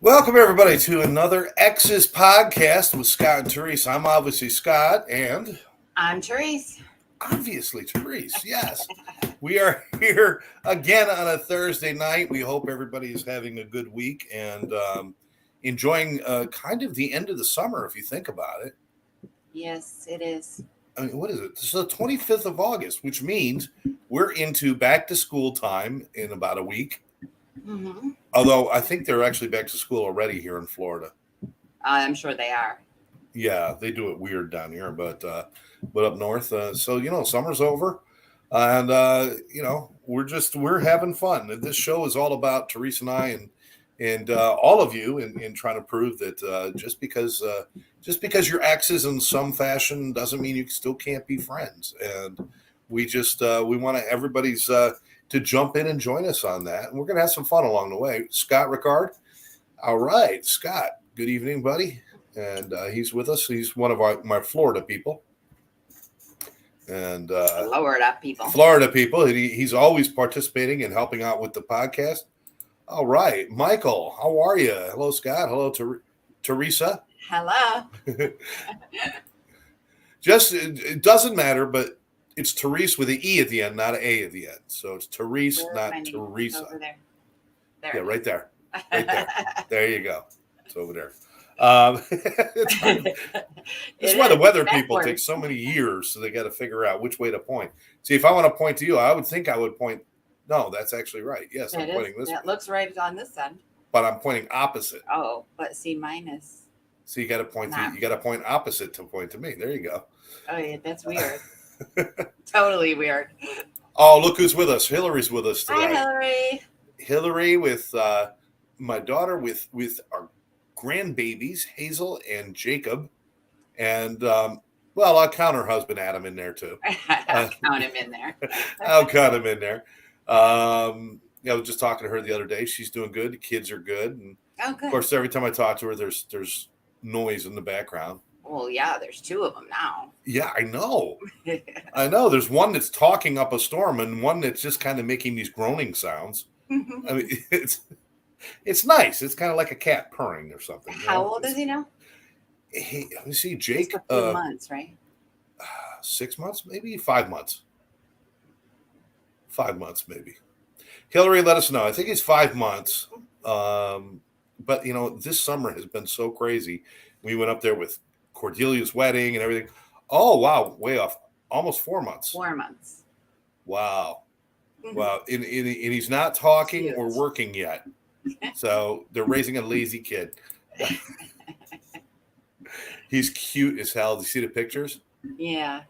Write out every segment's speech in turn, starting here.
Welcome, everybody, to another Exes podcast with Scott and Therese. I'm obviously Scott, and I'm Therese. obviously Therese, yes. We are here again on a Thursday night. We hope everybody is having a good week and enjoying kind of the end of the summer, if you think about it. Yes, it is. I mean, what is it? This is the 25th of August, which means we're into back to school time in about a week. Mm-hmm. Although I think they're actually back to school already here in Florida. I'm sure they are. Yeah, they do it weird down here, but up north, so summer's over, and we're having fun. And this show is all about Therese and I and all of you, in trying to prove that just because you're exes in some fashion doesn't mean you still can't be friends. And we want everybody's to jump in and join us on that, and we're gonna have some fun along the way. Scott Ricard, all right, Scott. Good evening, buddy. And he's with us. He's one of my Florida people. And Florida people. He's always participating and helping out with the podcast. All right, Michael, how are you? Hello, Scott. Hello, Teresa. Hello. It doesn't matter, but it's Therese with an E at the end, not an A at the end. So it's Therese, not Teresa. Over there. Yeah, right there. Right there. There you go. It's over there. That's why the weather people take so many years, so they got to figure out which way to point. See, if I want to point to you, I would think I would point. No, that's actually right. Yes, I'm pointing this way. That looks right on this end. But I'm pointing opposite. Oh, but see, mine is. So you got to point. You got to point opposite to point to me. There you go. Oh yeah, that's weird. Totally weird. Oh, look who's with us. Hillary's with us today. Hi, Hillary. Hillary with my daughter with our grandbabies, Hazel and Jacob. And, I'll count her husband, Adam, in there, too. I'll count him in there. I'll count him in there. I was just talking to her the other day. She's doing good. The kids are good. And, good. Of course, every time I talk to her, there's noise in the background. Well, yeah, there's two of them now. Yeah, I know. I know. There's one that's talking up a storm and one that's just kind of making these groaning sounds. I mean, it's nice. It's kind of like a cat purring or something. How old is he now? Hey, let me see, Jake. A few months, right? 6 months, maybe 5 months. 5 months, maybe. Hillary, let us know. I think he's 5 months. But this summer has been so crazy. We went up there with Cordelia's wedding and everything. Oh wow, way off. Almost 4 months. 4 months. Wow. Wow. And he's not talking or working yet. So they're raising a lazy kid. He's cute as hell. Do you see the pictures? Yeah,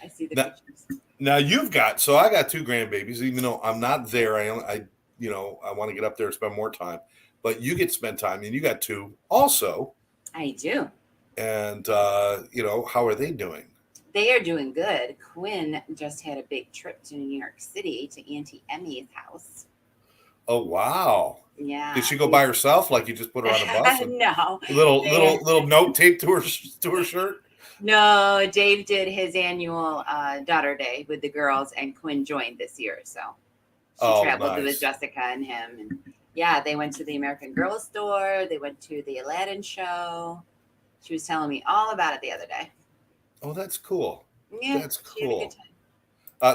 I see the pictures. Now I got two grandbabies. Even though I'm not there, I want to get up there and spend more time. But you get to spend time, and you got two also. I do. And how are they doing? They are doing good. Quinn just had a big trip to New York City to Auntie Emmy's house. Oh wow! Yeah. Did she go by herself? Like you just put her on a bus? No. Little note taped to her shirt. No, Dave did his annual daughter day with the girls, and Quinn joined this year. So she traveled with Jessica and him, and they went to the American Girl store. They went to the Aladdin show. She was telling me all about it the other day. Oh, that's cool. Yeah, that's cool.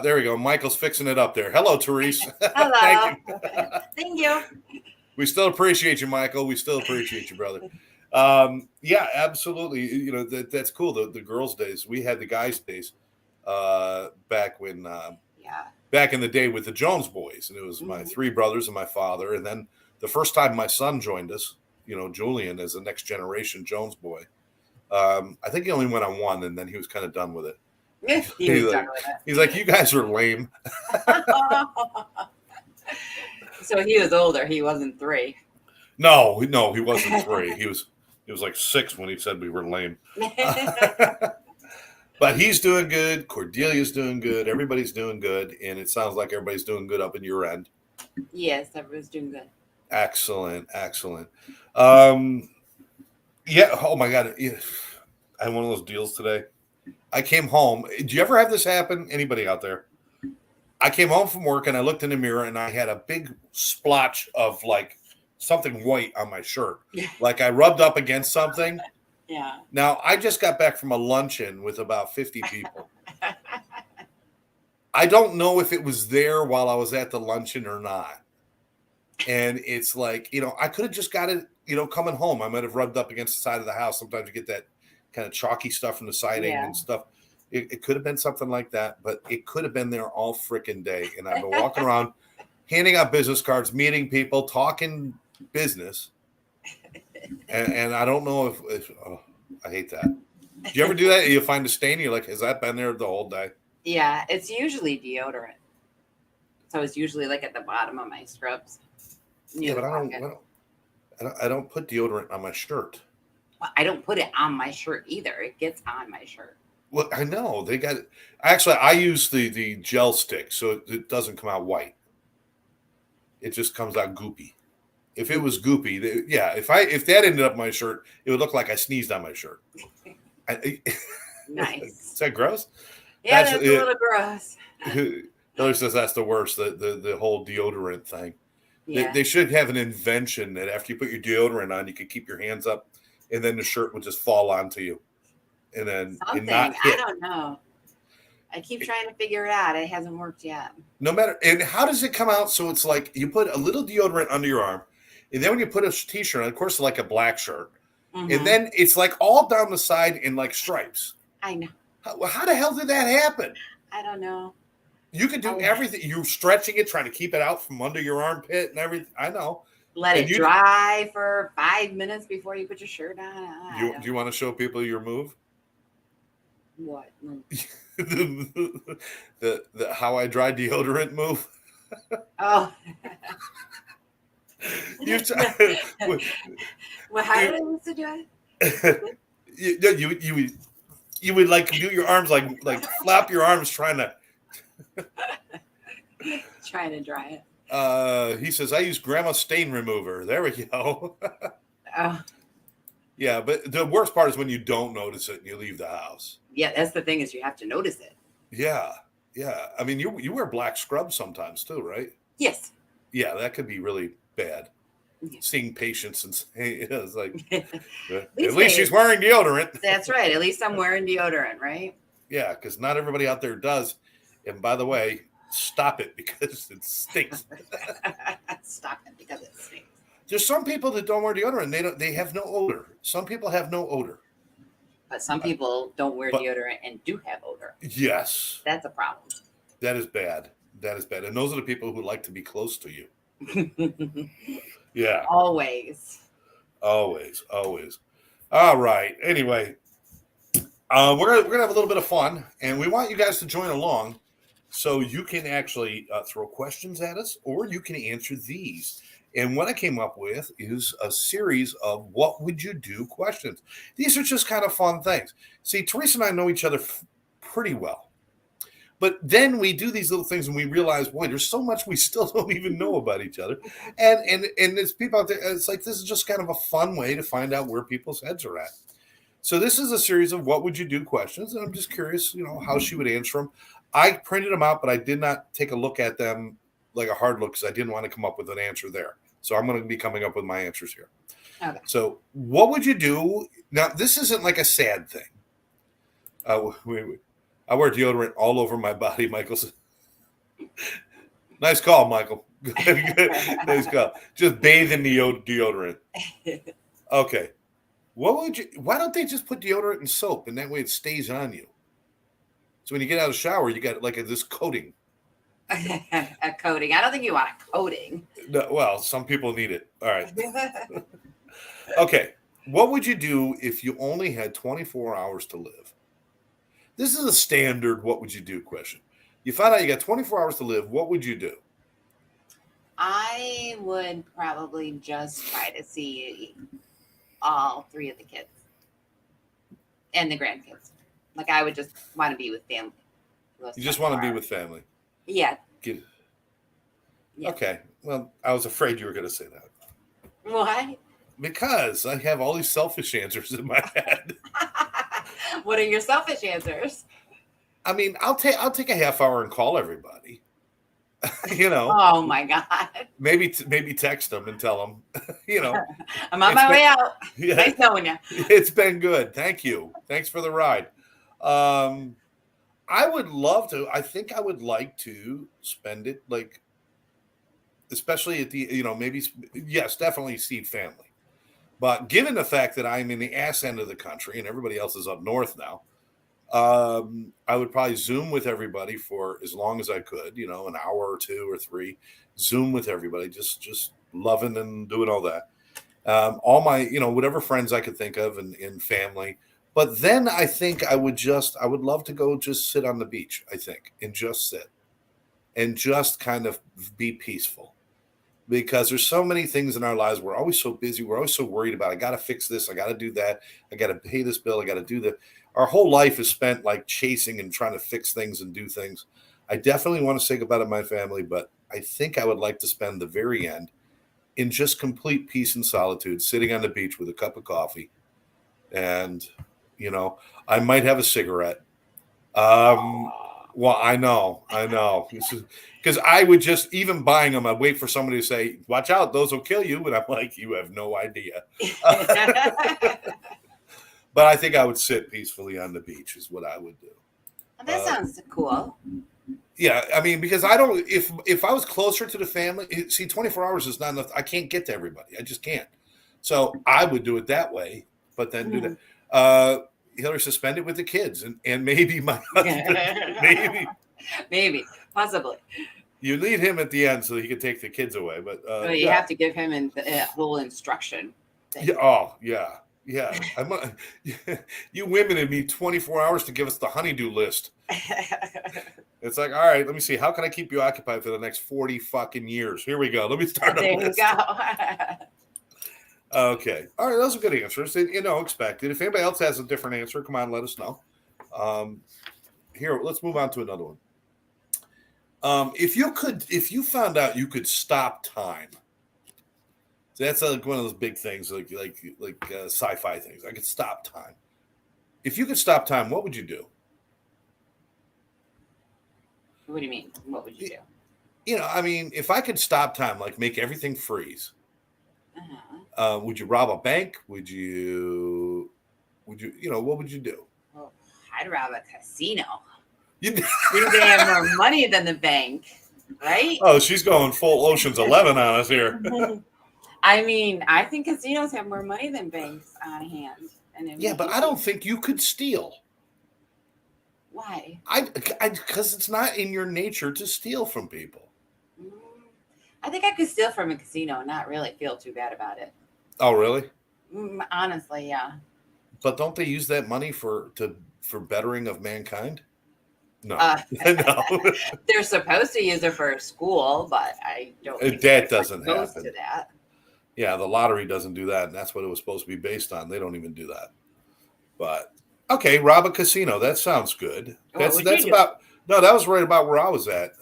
There we go. Michael's fixing it up there. Hello, Therese. Hello. Thank you. Thank you. We still appreciate you, Michael. We still appreciate you, brother. Yeah, absolutely. That's cool. The girls' days. We had the guys' days back when back in the day with the Jones boys, and it was my three brothers and my father. And then the first time my son joined us, Julian as a next generation Jones boy. I think he only went on one, and then he was kind of done with it. He's like, you guys are lame. So he was older. He wasn't 3. No, he wasn't 3. He was like 6 when he said we were lame. But he's doing good. Cordelia's doing good. Everybody's doing good, and it sounds like everybody's doing good up in your end. Yes, everybody's doing good. Excellent. Yeah. Oh my God. I had one of those deals today. I came home. Do you ever have this happen? Anybody out there? I came home from work and I looked in the mirror and I had a big splotch of like something white on my shirt. Like I rubbed up against something. Yeah. Now, I just got back from a luncheon with about 50 people. I don't know if it was there while I was at the luncheon or not. And it's like, I could have just got it, coming home. I might have rubbed up against the side of the house. Sometimes you get that kind of chalky stuff from the siding and stuff. It could have been something like that, but it could have been there all freaking day. And I've been walking around, handing out business cards, meeting people, talking business. And I don't know if I hate that. Do you ever do that? You find a stain, you're like, has that been there the whole day? Yeah, it's usually deodorant. So it's usually like at the bottom of my scrubs. Yeah, but I don't put deodorant on my shirt. Well, I don't put it on my shirt either. It gets on my shirt. Well, I know they got it. Actually, I use the gel stick, so it doesn't come out white. It just comes out goopy. If it was goopy, if that ended up my shirt, it would look like I sneezed on my shirt. Nice. Is that gross? Yeah, that's a little gross. Hillary says that's the worst, the whole deodorant thing. Yeah. They should have an invention that after you put your deodorant on, you could keep your hands up, and then the shirt would just fall onto you. And then something, I don't know. I keep trying to figure it out. It hasn't worked yet. No matter, and how does it come out? So it's like you put a little deodorant under your arm, and then when you put a t-shirt on, of course, like a black shirt, and then it's like all down the side in like stripes. I know. How the hell did that happen? I don't know. You can do everything. You're stretching it, trying to keep it out from under your armpit and everything. I know. Let it dry for 5 minutes before you put your shirt on. Do you want to show people your move? What? the how I dry deodorant move. Oh. Well, how did I used to do it? You would like do your arms like flap your arms trying to dry it. He says I use grandma stain remover. There we go. Oh. Yeah, but the worst part is when you don't notice it and you leave the house. Yeah, that's the thing is you have to notice it. Yeah. I mean, you wear black scrubs sometimes too, right? Yes. Yeah, that could be really bad. Seeing patients and saying it's like, at least she's wearing deodorant. That's right. At least I'm wearing deodorant, right? Yeah, because not everybody out there does. And by the way, stop it because it stinks. Stop it because it stinks. There's some people that don't wear deodorant. They have no odor. Some people have no odor. But some people don't wear deodorant and do have odor. Yes. That's a problem. That is bad. And those are the people who like to be close to you. Yeah. Always. All right. Anyway, we're gonna have a little bit of fun, and we want you guys to join along, so you can actually throw questions at us, or you can answer these. And what I came up with is a series of what would you do questions. These are just kind of fun things. See, Therese and I know each other pretty well. But then we do these little things and we realize, boy, there's so much we still don't even know about each other. And there's people out there, it's like this is just kind of a fun way to find out where people's heads are at. So this is a series of what would you do questions. And I'm just curious, how she would answer them. I printed them out, but I did not take a look at them like a hard look because I didn't want to come up with an answer there. So I'm going to be coming up with my answers here. Okay. So what would you do? Now, this isn't like a sad thing. I wear deodorant all over my body, Michael said. Nice call, Michael. Nice call. Just bathe in the deodorant. Okay. Why don't they just put deodorant and soap, and that way it stays on you? So when you get out of the shower, you got like this coating. A coating. I don't think you want a coating. No, well, some people need it. All right. Okay. What would you do if you only had 24 hours to live? This is a standard what would you do question. You find out you got 24 hours to live. What would you do? I would probably just try to see all 3 of the kids and the grandkids. Like I would just want to be with family. You just want to be with family? Yeah. Yeah. Okay. Well, I was afraid you were going to say that. Why? Because I have all these selfish answers in my head. What are your selfish answers? I mean, I'll take a half hour and call everybody. Oh my God. maybe text them and tell them, I'm on my way out. Yeah, Nice knowing you. It's been good. Thank you. Thanks for the ride. I would love to. I think I would like to spend it like, especially at the, maybe, yes, definitely see family. But given the fact that I'm in the ass end of the country and everybody else is up north now, I would probably Zoom with everybody for as long as I could, an hour or 2 or 3, Zoom with everybody, just loving and doing all that. All my, whatever friends I could think of and family. But then I think I would love to go just sit on the beach, I think, and just sit and just kind of be peaceful, because there's so many things in our lives. We're always so busy. We're always so worried about, I got to fix this. I got to do that. I got to pay this bill. I got to do that. Our whole life is spent like chasing and trying to fix things and do things. I definitely want to say goodbye to my family, but I think I would like to spend the very end in just complete peace and solitude, sitting on the beach with a cup of coffee. And, I might have a cigarette. Well, I know. Because I would just, even buying them, I'd wait for somebody to say, watch out, those will kill you. And I'm like, you have no idea. But I think I would sit peacefully on the beach is what I would do. That sounds cool. Yeah, I mean, because I don't, if I was closer to the family, see, 24 hours is not enough. I can't get to everybody. I just can't. So I would do it that way, but then do that. Hillary, suspend it with the kids and maybe my husband, maybe, possibly. You need him at the end so he can take the kids away. But you have to give him a whole instruction. Yeah. You women and me 24 hours to give us the honeydew list. It's like, all right, let me see. How can I keep you occupied for the next 40 fucking years? Here we go. Let me start. There you go. Okay. All right. Those are good answers. Expected. If anybody else has a different answer, come on, let us know. Here, let's move on to another one. If you found out you could stop time, so that's like one of those big things, like sci-fi things. I could stop time. If you could stop time, what would you do? What do you mean? What would you do? If I could stop time, like make everything freeze, would you rob a bank? What would you do? Well, I'd rob a casino. You think they have more money than the bank, right? Oh, she's going full Ocean's 11 on us here. I think casinos have more money than banks on hand. But I don't think you could steal. Why? Because it's not in your nature to steal from people. I think I could steal from a casino and not really feel too bad about it. Oh, really? Honestly, yeah. But don't they use that money for bettering of mankind? No. No. They're supposed to use it for a school, but I don't think that doesn't happen. To that. Yeah, the lottery doesn't do that, and that's what it was supposed to be based on. They don't even do that. But okay, rob a casino. That sounds good. That's about no. That was right about where I was at.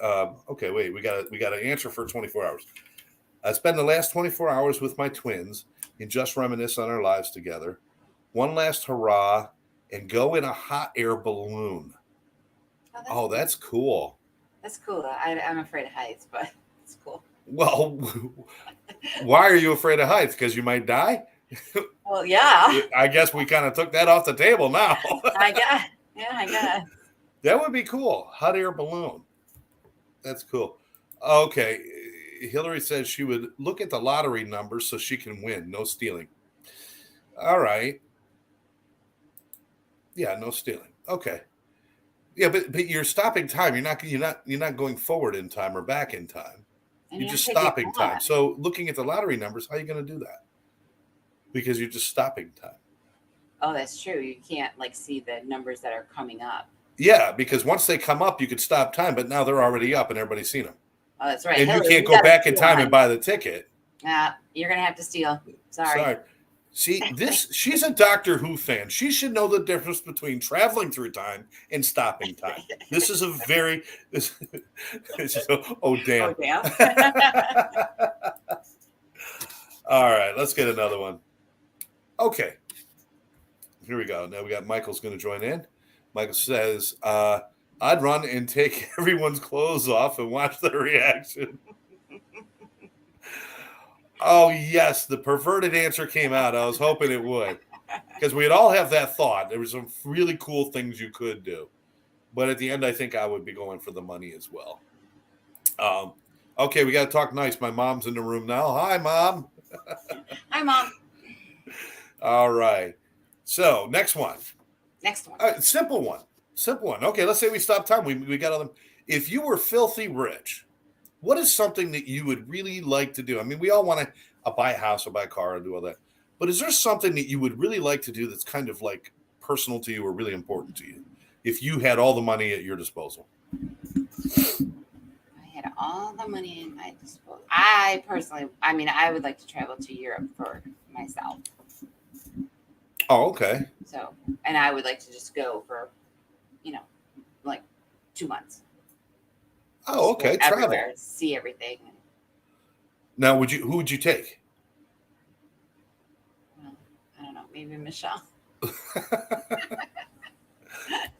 Okay, wait. We got an answer for 24 hours. I spend the last 24 hours with my twins and just reminisce on our lives together. One last hurrah and go in a hot air balloon. Oh, that's cool. That's cool. I'm afraid of heights, but it's cool. Well, why are you afraid of heights? Because you might die? Well, yeah. I guess we kind of took that off the table now. I guess. That would be cool. Hot air balloon. That's cool. Okay. Hillary says she would look at the lottery numbers so she can win. No stealing. All right. Yeah, no stealing. Okay. Yeah, but you're stopping time. You're not going forward in time or back in time. You're just stopping time. So looking at the lottery numbers, how are you going to do that? Because you're just stopping time. Oh, that's true. You can't see the numbers that are coming up. Yeah, because once they come up, you could stop time, but now they're already up and everybody's seen them. Oh, that's right. And Hillary, you can't go back in time and buy the ticket. You're going to have to steal. Sorry. See, she's a Doctor Who fan. She should know the difference between traveling through time and stopping time. This is oh, damn. Oh, damn. All right, let's get another one. Okay. Here we go. Now we got Michael's going to join in. Michael says, I'd run and take everyone's clothes off and watch their reaction. Oh, yes, the perverted answer came out. I was hoping it would. Because we'd all have that thought. There were some really cool things you could do. But at the end, I think I would be going for the money as well. Okay, we got to talk nice. My mom's in the room now. Hi, Mom. Hi, Mom. All right. So, next one. Next one. Simple one. Simple one. Okay, let's say we stop time. We got all them. If you were filthy rich, what is something that you would really like to do? I mean, we all want to buy a house or buy a car and do all that. But is there something that you would really like to do that's kind of like personal to you or really important to you if you had all the money at your disposal? I had all the money in my disposal. I would like to travel to Europe for myself. Oh, okay. So, and I would like to just go for, like 2 months. Oh, okay. Travel. Travel. See everything. Now, who would you take? Well, I don't know. Maybe Michelle.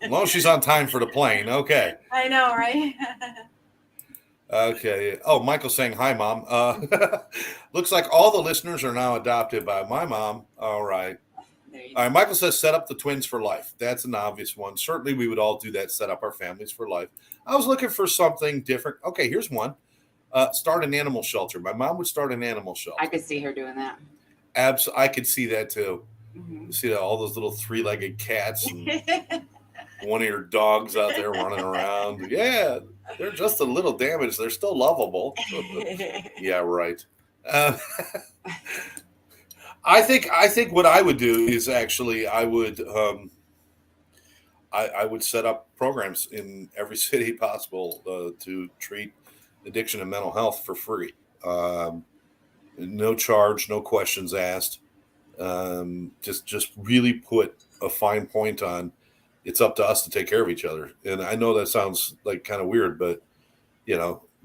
As long as she's on time for the plane. Okay. I know, right? Okay. Oh, Michael's saying, hi, Mom. Looks like all the listeners are now adopted by my mom. All right. All right. Michael says, set up the twins for life. That's an obvious one. Certainly, we would all do that, set up our families for life. I was looking for something different. Okay, here's one. Start an animal shelter. My mom would start an animal shelter. I could see her doing that. I could see that, too. Mm-hmm. See all those little three-legged cats and one of your dogs out there running around. Yeah, they're just a little damaged. They're still lovable. Yeah, right. I think what I would do is actually I would set up programs in every city possible to treat addiction and mental health for free. No charge, no questions asked. Just really put a fine point on. It's up to us to take care of each other. And I know that sounds like kind of weird, but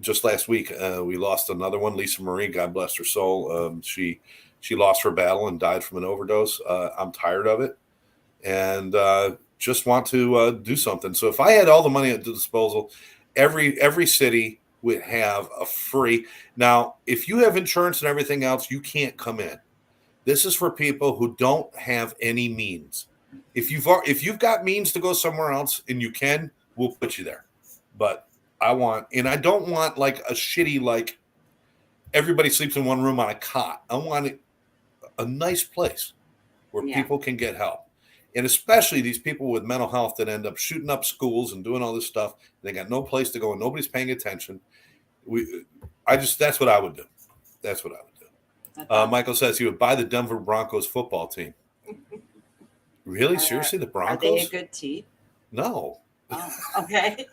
just last week we lost another one, Lisa Marie, God bless her soul. She lost her battle and died from an overdose. I'm tired of it, and just want to do something. So if I had all the money at the disposal, every city would have a free. Now, if you have insurance and everything else, you can't come in. This is for people who don't have any means. If you've got means to go somewhere else and you can, we'll put you there. But I don't want like a shitty, like everybody sleeps in one room on a cot. I want a nice place where people can get help. And especially these people with mental health that end up shooting up schools and doing all this stuff. They got no place to go and nobody's paying attention. That's what I would do. That's what I would do. Michael says he would buy the Denver Broncos football team. Really? Seriously? The Broncos? Are they a good team? No. Oh, okay.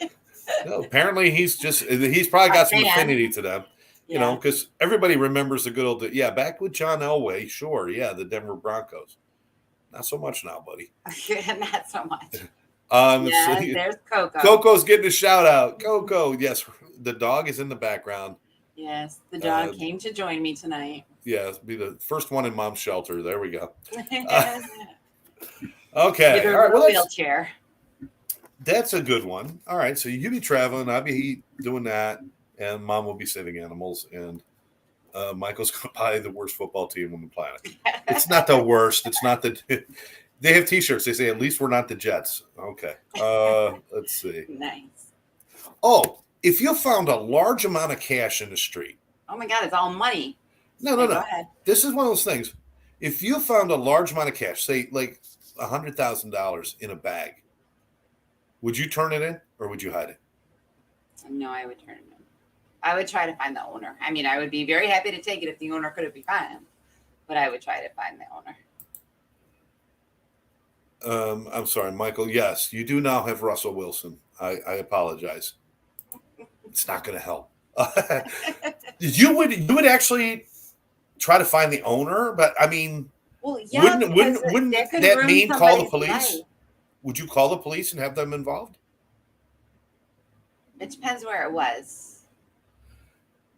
No, apparently he's probably got some affinity to them. Because everybody remembers the good old, back with John Elway, sure, the Denver Broncos. Not so much now, buddy. Not so much. There's Coco. Coco's getting a shout out. Coco, yes, the dog is in the background. Yes, the dog came to join me tonight. Yeah, be the first one in mom's shelter. There we go. Okay. All right. Well, wheelchair. That's a good one. All right. So you be traveling. I'll be doing that. And mom will be saving animals. And Michael's going to buy the worst football team on the planet. It's not the worst. It's not the. They have T-shirts. They say, at least we're not the Jets. Okay. Let's see. Nice. Oh, if you found a large amount of cash in the street. Oh, my God. It's all money. No. Go ahead. This is one of those things. If you found a large amount of cash, say like $100,000 in a bag, would you turn it in or would you hide it? No, I would turn it in. I would try to find the owner. I mean, I would be very happy to take it if the owner could be found, but I would try to find the owner. I'm sorry, Michael. Yes, you do now have Russell Wilson. I apologize. It's not going to help. You would actually try to find the owner, but I mean, well, yeah, wouldn't that mean call the police? Life. Would you call the police and have them involved? It depends where it was.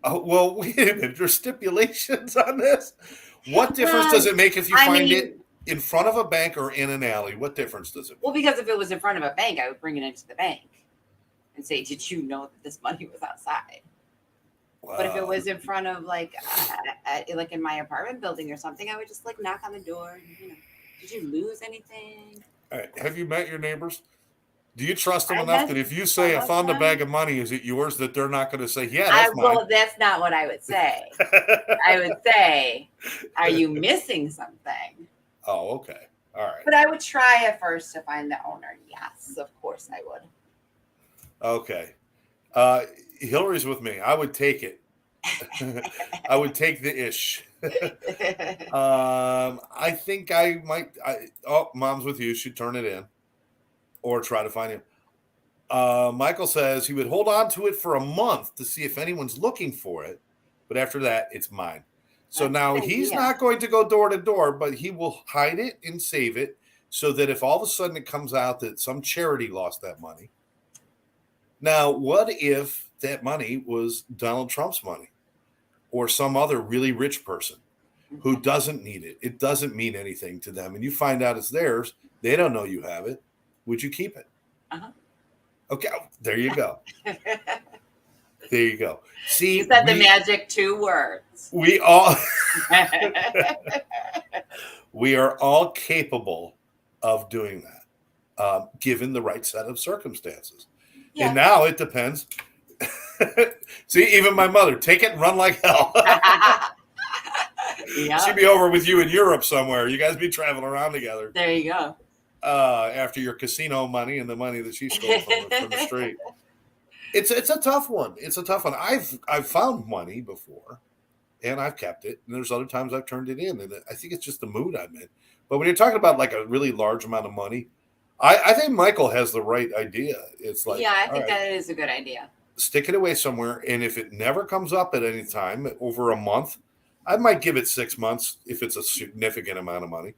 Oh, well, wait a minute. There's stipulations on this. What difference does it make if you find it in front of a bank or in an alley? What difference does it make? Well, because if it was in front of a bank, I would bring it into the bank. and say, "Did you know that this money was outside?" But if it was in front of like in my apartment building or something, I would just like knock on the door. And, did you lose anything? All right. Have you met your neighbors? Do you trust them I enough met that if you say I some of found a them. bag of money, is it yours? That they're not going to say, yeah, that's mine. Well, that's not what I would say. I would say, are you missing something? Oh, okay. All right. But I would try at first to find the owner. Yes, of course I would. Okay. Hillary's with me. I would take it. I would take the ish. I think I might. Mom's with you. She'd turn it in or try to find him. Michael says he would hold on to it for a month to see if anyone's looking for it. But after that, it's mine. So now he's not going to go door to door, but he will hide it and save it so that if all of a sudden it comes out that some charity lost that money. Now, what if that money was Donald Trump's money or some other really rich person who doesn't need it? It doesn't mean anything to them. And you find out it's theirs. They don't know you have it. Would you keep it? Uh-huh. Okay. There you go. There you go. See, you said the magic 2 words. We are all capable of doing that, given the right set of circumstances. Yeah. And now it depends. See, even my mother, take it and run like hell. Yeah. She'd be over with you in Europe somewhere. You guys be traveling around together. There you go. After your casino money and the money that she stole from the street. It's a tough one. It's a tough one. I've found money before, and I've kept it. And there's other times I've turned it in, and I think it's just the mood I'm in. But when you're talking about like a really large amount of money, I think Michael has the right idea. It's like, yeah, I think that is a good idea. Stick it away somewhere, and if it never comes up at any time over a month, I might give it 6 months if it's a significant amount of money.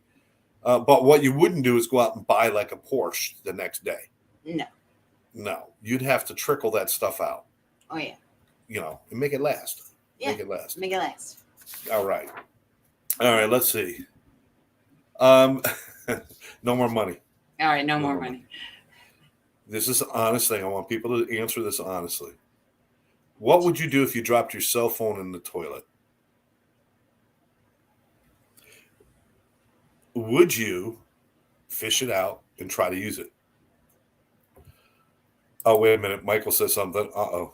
But what you wouldn't do is go out and buy like a Porsche the next day. No, you'd have to trickle that stuff out. Oh, yeah. And make it last. Yeah, make it last. All right, let's see. No more money. All right, no more money. This is an honest thing. I want people to answer this honestly. What would you do if you dropped your cell phone in the toilet? Would you fish it out and try to use it? Oh, wait a minute. Michael says something. Uh-oh.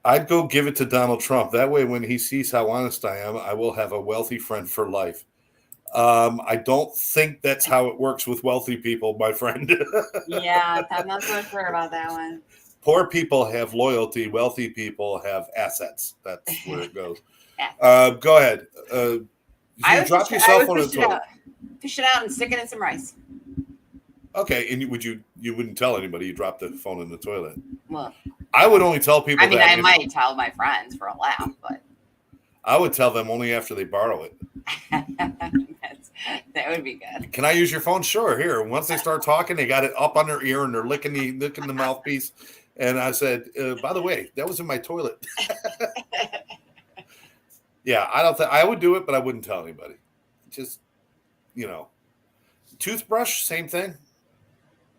I'd go give it to Donald Trump. That way, when he sees how honest I am, I will have a wealthy friend for life. I don't think that's how it works with wealthy people, my friend. Yeah, I'm not so sure about that one. Poor people have loyalty. Wealthy people have assets. That's where it goes. Go ahead. You drop your cell phone in the toilet. Fish it out and stick it in some rice. Okay, and you wouldn't tell anybody you dropped the phone in the toilet? Well, I would only tell people. I mean, I might tell my friends for a laugh, but I would tell them only after they borrow it. That would be good. Can I use your phone? Sure. Here. Once they start talking, they got it up on their ear and they're licking the mouthpiece. And I said, by the way, that was in my toilet. Yeah, I don't think I would do it, but I wouldn't tell anybody. Just, toothbrush, same thing.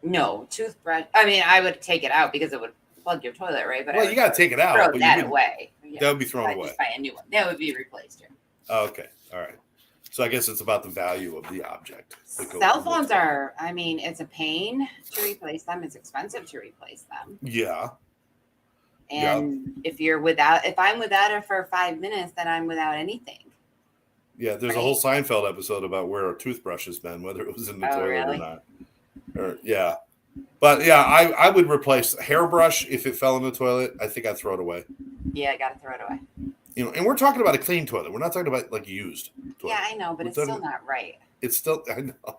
No, toothbrush. I mean, I would take it out because it would plug your toilet, right? But you got to take it out. Throw that away. Yeah, that would be thrown away. Just buy a new one. That would be replaced. Okay. All right. So I guess it's about the value of the object. Cell phones are, I mean, it's a pain to replace them. It's expensive to replace them. Yeah. And if I'm without it for 5 minutes, then I'm without anything. Yeah, there's a whole Seinfeld episode about where a toothbrush has been, whether it was in the toilet or not. Yeah. But yeah, I would replace a hairbrush if it fell in the toilet. I think I'd throw it away. Yeah, I got to throw it away. And we're talking about a clean toilet. We're not talking about like used toilet. Yeah, I know, but it's still not right. It's still, I know.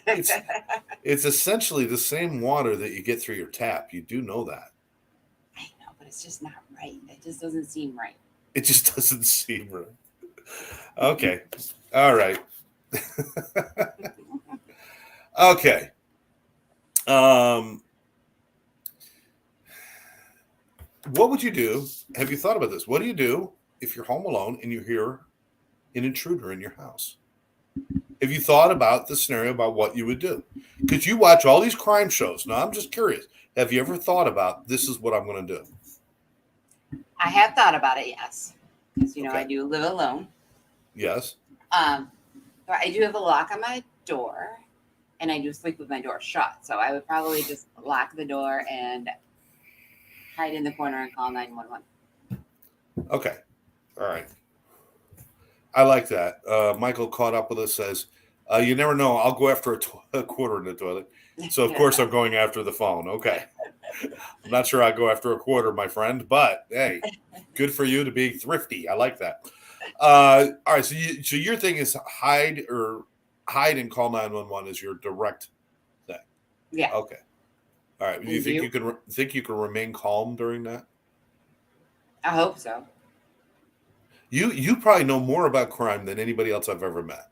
It's essentially the same water that you get through your tap. You do know that. I know, but it's just not right. It just doesn't seem right. It just doesn't seem right. Okay. All right. Okay. What would you do? Have you thought about this? What do you do if you're home alone and you hear an intruder in your house? Have you thought about the scenario about what you would do? Because you watch all these crime shows. Now, I'm just curious. Have you ever thought about this is what I'm going to do? I have thought about it, yes, because Okay. I do live alone. Yes. But I do have a lock on my door, and I do sleep with my door shut. So I would probably just lock the door and hide in the corner and call 911. Okay. All right. I like that. Michael caught up with us, says, you never know. I'll go after a quarter in the toilet. So, of course, I'm going after the phone. Okay. I'm not sure I'd go after a quarter, my friend, but hey, good for you to be thrifty. I like that. All right. So your thing is hide and call 911 is your direct thing. Yeah. Okay. All right. Do you think you can remain calm during that? I hope so. You probably know more about crime than anybody else I've ever met.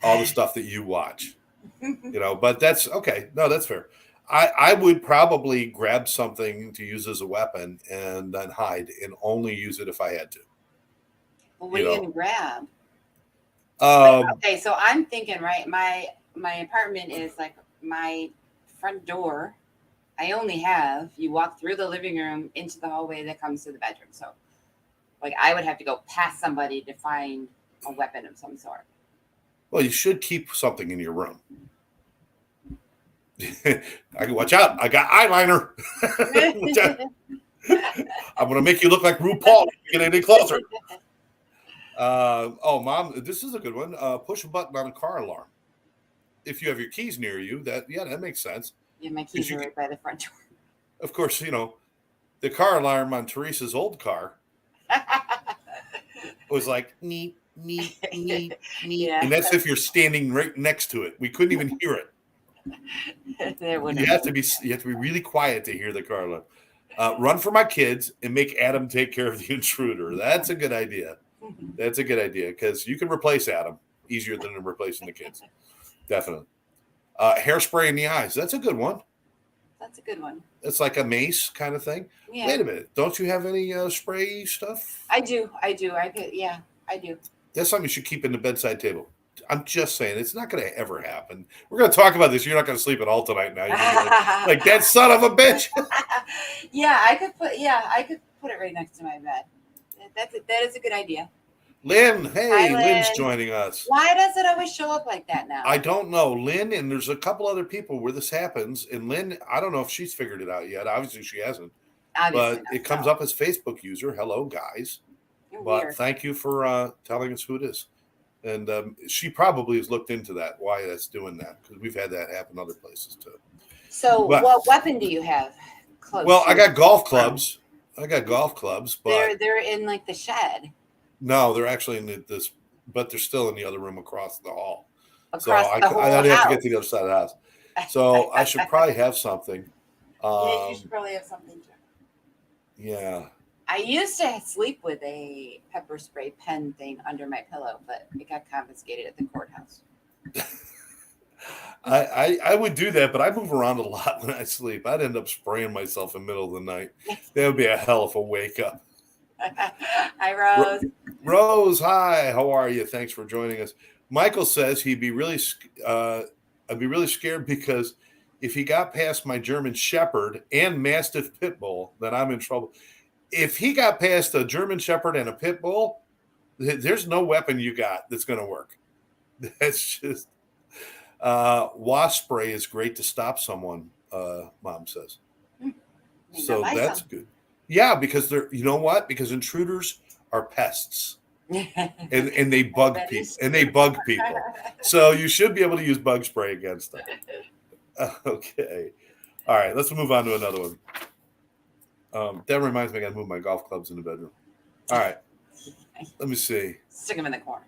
All the stuff that you watch, but that's okay. No, that's fair. I would probably grab something to use as a weapon and then hide and only use it if I had to. Well, what are you going to grab? Okay, so I'm thinking, right? My apartment is like my front door. I only have you walk through the living room into the hallway that comes to the bedroom. So, like, I would have to go past somebody to find a weapon of some sort. Well, you should keep something in your room. I can watch out. I got eyeliner. I'm going to make you look like RuPaul if you get any closer. Mom, this is a good one. Push a button on a car alarm. If you have your keys near you, that makes sense. Yeah, my keys are right by the front door. Of course, the car alarm on Therese's old car was like, neat, neat, neat, neat. Yeah. And that's if you're standing right next to it. We couldn't even hear it. You have to be really quiet to hear the car alarm. Run for my kids and make Adam take care of the intruder. That's a good idea. That's a good idea because you can replace Adam easier than replacing the kids. Definitely. Hairspray in the eyes. That's a good one. That's a good one. It's like a mace kind of thing. Yeah. Wait a minute. Don't you have any spray stuff? I do. I do. I do. That's something you should keep in the bedside table. I'm just saying, it's not going to ever happen. We're going to talk about this. You're not going to sleep at all tonight now. Like that son of a bitch. I could put it right next to my bed. That is a good idea. Lynn, hey, hi, Lynn's joining us. Why does it always show up like that now? I don't know. Lynn, and there's a couple other people where this happens. And Lynn, I don't know if she's figured it out yet. Obviously, she hasn't. But it comes up as Facebook user. Hello, guys. You're but weird. Thank you for telling us who it is. And she probably has looked into that, why that's doing that, because we've had that happen other places too. So what weapon do you have? I got golf clubs. But they're in like the shed. No, they're actually in this, but they're still in the other room across the hall. I'd have to get to the other side of the house. So I should probably have something. Yeah, you should probably have something too. Yeah. I used to sleep with a pepper spray pen thing under my pillow, but it got confiscated at the courthouse. I would do that, but I move around a lot when I sleep. I'd end up spraying myself in the middle of the night. That would be a hell of a wake up. Hi, Rose. Rose, hi. How are you? Thanks for joining us. Michael says I'd be really scared because if he got past my German Shepherd and Mastiff Pit Bull, then I'm in trouble. If he got past a German Shepherd and a Pit Bull, there's no weapon you got that's going to work. That's just wasp spray is great to stop someone. Mom says, so that's good. Yeah, because you know what? Because intruders are pests, and they bug people. So you should be able to use bug spray against them. Okay, all right. Let's move on to another one. That reminds me, I got to move my golf clubs in the bedroom. All right, let me see. Stick them in the corner.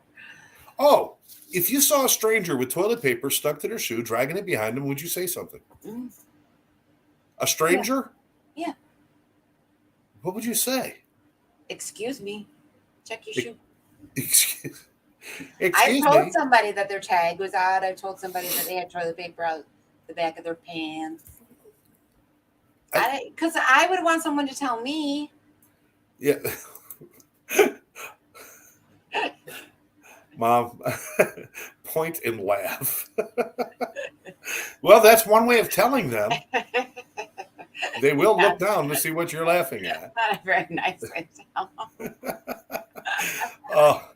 Oh, if you saw a stranger with toilet paper stuck to their shoe, dragging it behind them, would you say something? Mm-hmm. A stranger? Yeah. What would you say? Excuse me. Check your shoe. Excuse I told somebody that their tag was out. I told somebody that they had toilet paper out the back of their pants. Because I would want someone to tell me. Yeah. Mom, point and laugh. Well, that's one way of telling them. They will look down to see what you're laughing at. Not a very nice way to tell them. Oh,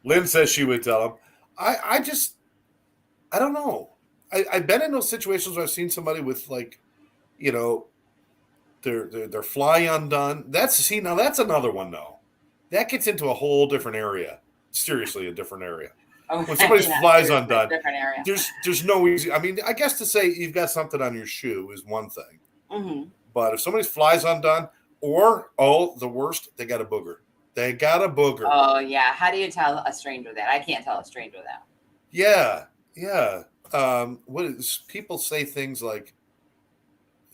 Lynn says she would tell him. I don't know. I've been in those situations where I've seen somebody with like, you know, their fly undone. That's another one though. That gets into a whole different area. Seriously, a different area. Oh, When somebody's flies undone, different area. there's no easy. I mean, I guess to say you've got something on your shoe is one thing, Mm-hmm. but if somebody's flies undone, or the worst, they got a booger. They got a booger. Oh yeah. How do you tell a stranger that? I can't tell a stranger that. Yeah. People say things like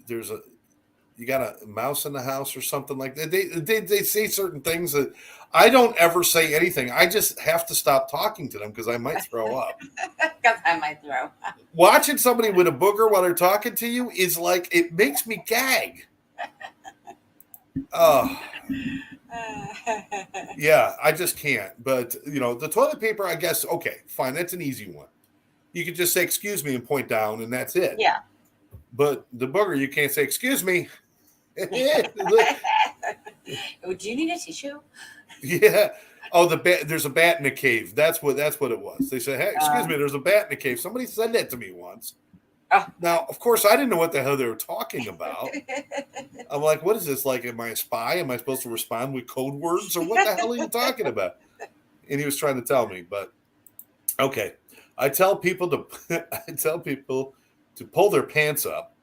you got a mouse in the house or something like that. They say certain things that I don't ever say anything. I just have to stop talking to them because I might throw up. Because I might throw. Watching somebody with a booger while they're talking to you is like, it makes me gag. Oh, yeah, I just can't. But, the toilet paper, I guess, okay, fine. That's an easy one. You can just say, excuse me, and point down, and that's it. Yeah. But the booger, you can't say, excuse me. Do you need a tissue? Yeah. Oh, there's a bat in the cave. That's what it was. They said, hey, excuse me, there's a bat in the cave. Somebody said that to me once. Oh. Now, of course, I didn't know what the hell they were talking about. I'm like, what is this? Like, am I a spy? Am I supposed to respond with code words? Or what the hell are you talking about? And he was trying to tell me, but okay. I tell people to pull their pants up.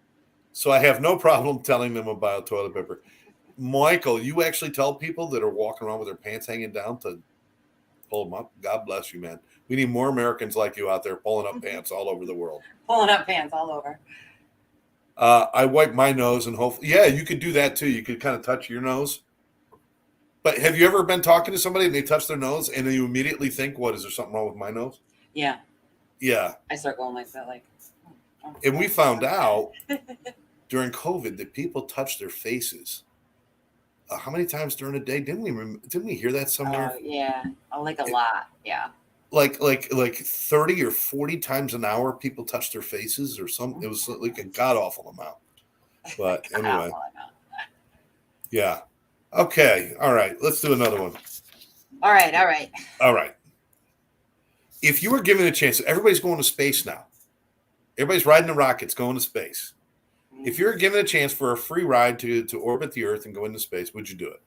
So I have no problem telling them about toilet paper. Michael, you actually tell people that are walking around with their pants hanging down to pull them up? God bless you, man. We need more Americans like you out there pulling up pants all over the world. Pulling up pants all over. I wipe my nose and hopefully, yeah, you could do that too. You could kind of touch your nose. But have you ever been talking to somebody and they touch their nose and then you immediately think, what, is there something wrong with my nose? Yeah. Yeah. I start going like that, like. Oh. And we found out during COVID that people touch their faces. How many times during a day didn't we hear that somewhere? Yeah, like a lot. Yeah, like 30 or 40 times an hour people touch their faces or something. It was like a god awful amount. But anyway, yeah. Okay, all right. Let's do another one. All right. If you were given a chance, everybody's going to space now. Everybody's riding the rockets, going to space. If you're given a chance for a free ride to orbit the Earth and go into space, would you do it?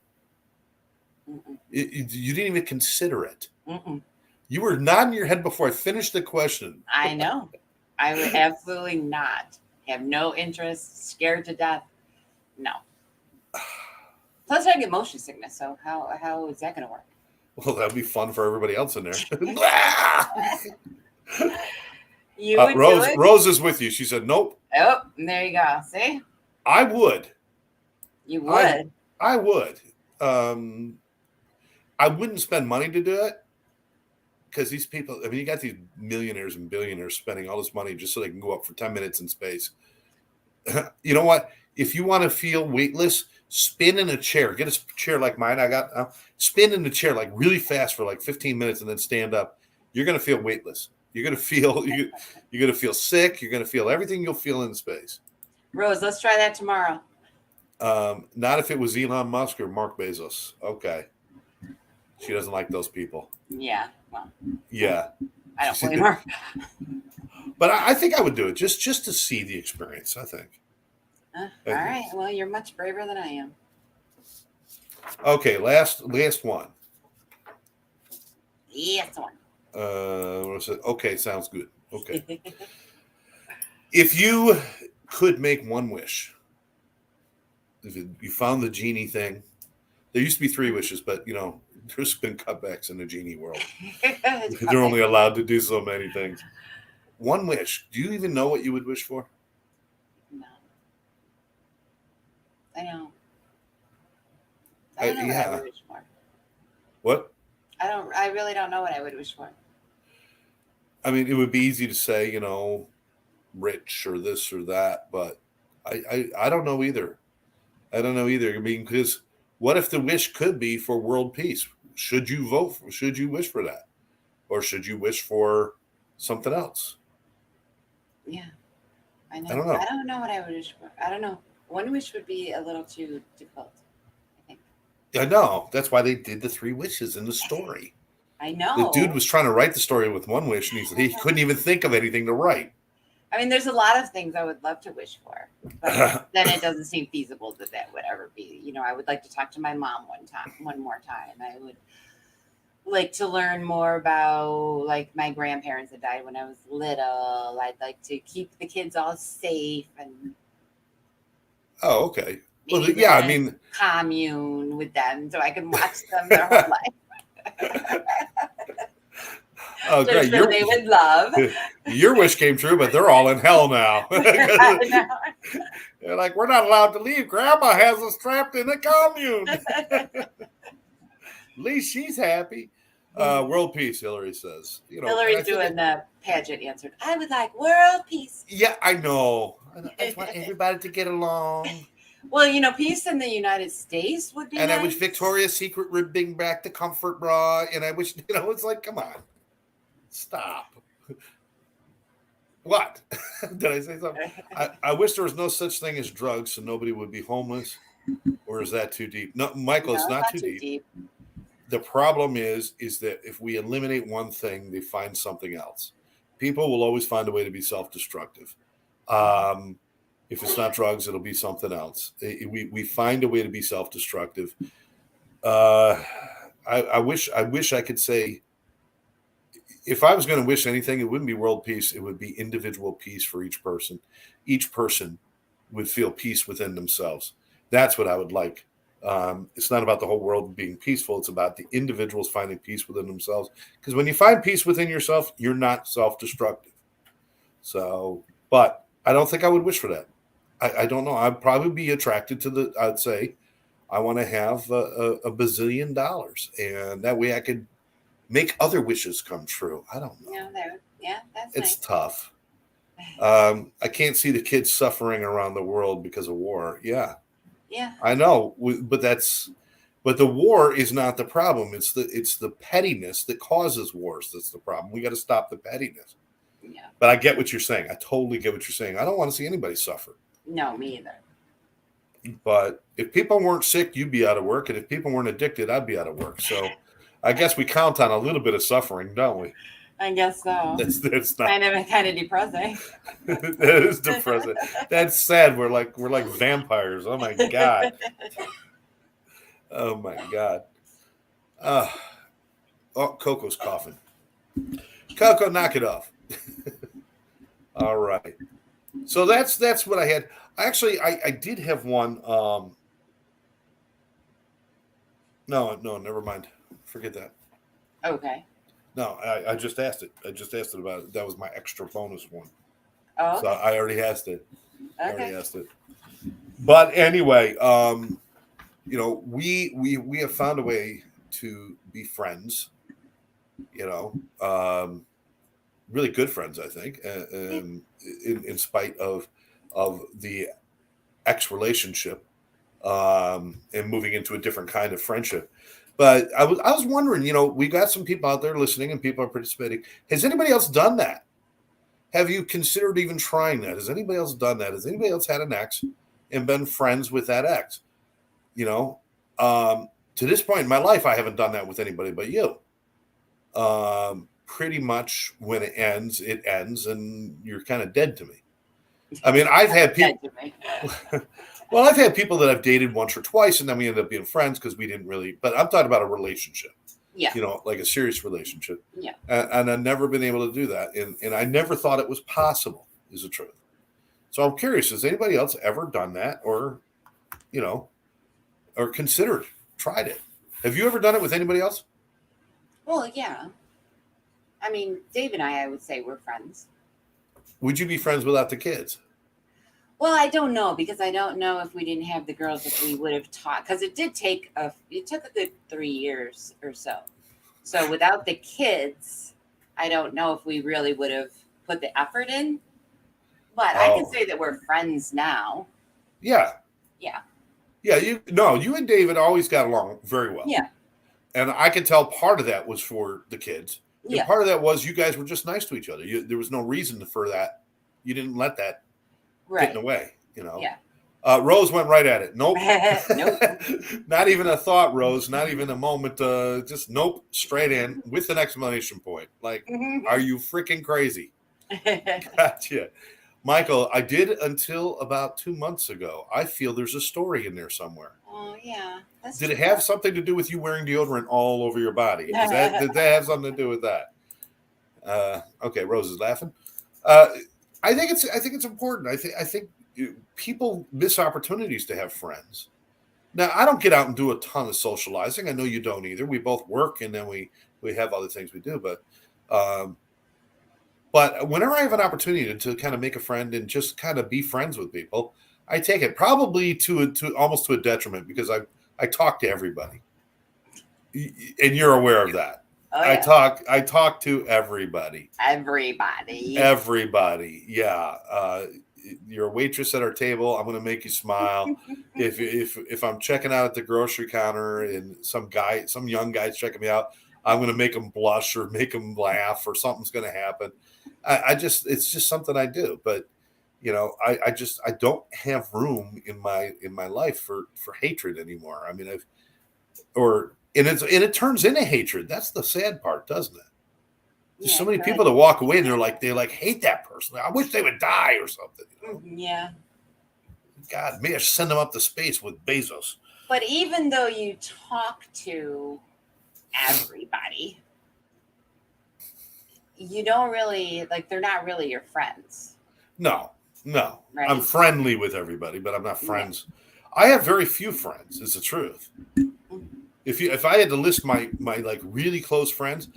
You didn't even consider it. Mm-mm. You were nodding your head before I finished the question. I know. I would absolutely not. Have no interest. Scared to death. No. Plus, I get motion sickness. So how is that going to work? Well, that'd be fun for everybody else in there. You would do it? Rose is with you. She said, nope. Oh, there you go. See? I would. You would? I would. I wouldn't spend money to do it because these people, I mean, you got these millionaires and billionaires spending all this money just so they can go up for 10 minutes in space. You know what? If you want to feel weightless, spin in a chair. Get a chair like mine I got. Spin in the chair like really fast for like 15 minutes and then stand up. You're going to feel weightless. You're going to feel sick. You're going to feel everything you'll feel in space. Rose, let's try that tomorrow. Not if it was Elon Musk or Mark Bezos. Okay. She doesn't like those people. Yeah. Well. Yeah. I don't blame her. But I think I would do it just to see the experience, I think. All right. Well, you're much braver than I am. Okay, last one. Yes, one. Okay, sounds good. Okay. If you could make one wish, if you found the genie thing, there used to be 3 wishes, but there's been cutbacks in the genie world. They're only allowed to do so many things. One wish. Do you even know what you would wish for? No. I don't. I don't know what I would wish for. What? I really don't know what I would wish for. I mean, it would be easy to say, rich or this or that, but I don't know either. I don't know either. I mean, because what if the wish could be for world peace? Should you wish for that? Or should you wish for something else? Yeah. I know. I don't know. I don't know what I would wish for. I don't know. One wish would be a little too difficult, I think. I know. That's why they did the 3 wishes in the story. I The dude know. was trying to write the story with 1 wish, and he couldn't even think of anything to write. I mean, there's a lot of things I would love to wish for, but then it doesn't seem feasible that would ever be. I would like to talk to my mom one more time. I would like to learn more about like my grandparents that died when I was little. I'd like to keep the kids all safe and Oh, okay. Well, maybe yeah, live I in a mean, commune with them so I can watch them their whole life. oh, great. Sure they would love. Your wish came true, but they're all in hell now. I know. They're like, we're not allowed to leave. Grandma has us trapped in a commune. At least she's happy. World peace, Hillary says. Hillary's doing the pageant answered. I would like world peace. Yeah, I know. I just want everybody to get along. Well, peace in the United States would be And nice. I wish Victoria's Secret would bring back the comfort bra. And I wish, it's like, come on. Stop. What? Did I say something? I wish there was no such thing as drugs so nobody would be homeless. Or is that too deep? No, Michael, it's not too deep. The problem is that if we eliminate one thing, they find something else. People will always find a way to be self-destructive. If it's not drugs, it'll be something else. We find a way to be self-destructive. I wish I could say, if I was going to wish anything, it wouldn't be world peace. It would be individual peace for each person. Each person would feel peace within themselves. That's what I would like. It's not about the whole world being peaceful. It's about the individuals finding peace within themselves. Because when you find peace within yourself, you're not self-destructive. So, but I don't think I would wish for that. I don't know. I'd probably be attracted to I'd say, I want to have a bazillion dollars. And that way I could make other wishes come true. I don't know. Yeah, that's it's nice. Tough. I can't see the kids suffering around the world because of war. Yeah, I know, but the war is not the problem. It's the pettiness that causes wars that's the problem. We got to stop the pettiness. Yeah. But I get what you're saying. I totally get what you're saying. I don't want to see anybody suffer. No, me either. But if people weren't sick, you'd be out of work, and if people weren't addicted, I'd be out of work. So I guess we count on a little bit of suffering, don't we? I guess so. That's not kind of depressing. That is depressing. That's sad. We're like vampires. Oh my god. Oh my god. Coco's coughing. Coco, knock it off. All right. So that's what I had. Actually, I did have one. No, never mind. Forget that. Okay. No, I just asked it. I just asked it about it. That was my extra bonus one. Oh. So I already asked it. Okay. But anyway, we have found a way to be friends. Really good friends, I think, and in spite of the ex relationship, and moving into a different kind of friendship. But I was wondering, we got some people out there listening and people are participating. Has anybody else done that? Have you considered even trying that? Has anybody else done that? Has anybody else had an ex and been friends with that ex? To this point in my life, I haven't done that with anybody but you. Pretty much when it ends, and you're kind of dead to me. I mean, I've had people. Well, I've had people that I've dated once or twice, and then we ended up being friends because we didn't really. But I'm talking about a relationship. Yeah. Like a serious relationship. Yeah. And I've never been able to do that, and I never thought it was possible. Is the truth. So I'm curious: has anybody else ever done that, or considered, tried it? Have you ever done it with anybody else? Well, yeah. I mean, Dave and I would say we're friends. Would you be friends without the kids? Well, I don't know, because I don't know if we didn't have the girls, if we would have taught, because it took a good 3 years or so. So without the kids, I don't know if we really would have put the effort in. But I can say that we're friends now. Yeah. Yeah. Yeah. You and David always got along very well. Yeah. And I can tell part of that was for the kids. And part of that was you guys were just nice to each other. There was no reason for that. You didn't let that get in the way, Yeah. Rose went right at it. Nope. Nope. Not even a thought, Rose. Not even a moment. Just nope. Straight in with an exclamation point. Like, are you freaking crazy? Gotcha. Michael, I did until about 2 months ago. I feel there's a story in there somewhere. Oh, yeah. Did it have something to do with you wearing deodorant all over your body? Did that have something to do with that? Okay, Rose is laughing. I think it's important. I think people miss opportunities to have friends. Now, I don't get out and do a ton of socializing. I know you don't either. We both work, and then we have other things we do. But whenever I have an opportunity to kind of make a friend and just kind of be friends with people, I take it, probably to almost to a detriment, because I talk to everybody, and you're aware of that. Oh, yeah. I talk to everybody. Everybody. Yeah. You're a waitress at our table. I'm going to make you smile. if I'm checking out at the grocery counter and some young guy's checking me out, I'm going to make them blush or make them laugh, or something's going to happen. It's just something I do. But I don't have room in my life for hatred anymore. I mean, it turns into hatred. That's the sad part, doesn't it? There's so many people that walk away and they hate that person. I wish they would die or something. Yeah. God, maybe I should send them up to space with Bezos. But even though you talk to everybody, you don't really they're not really your friends. No. Right? I'm friendly with everybody, but I'm not friends. Yeah. I have very few friends. It's the truth. Mm-hmm. If I had to list my really close friends,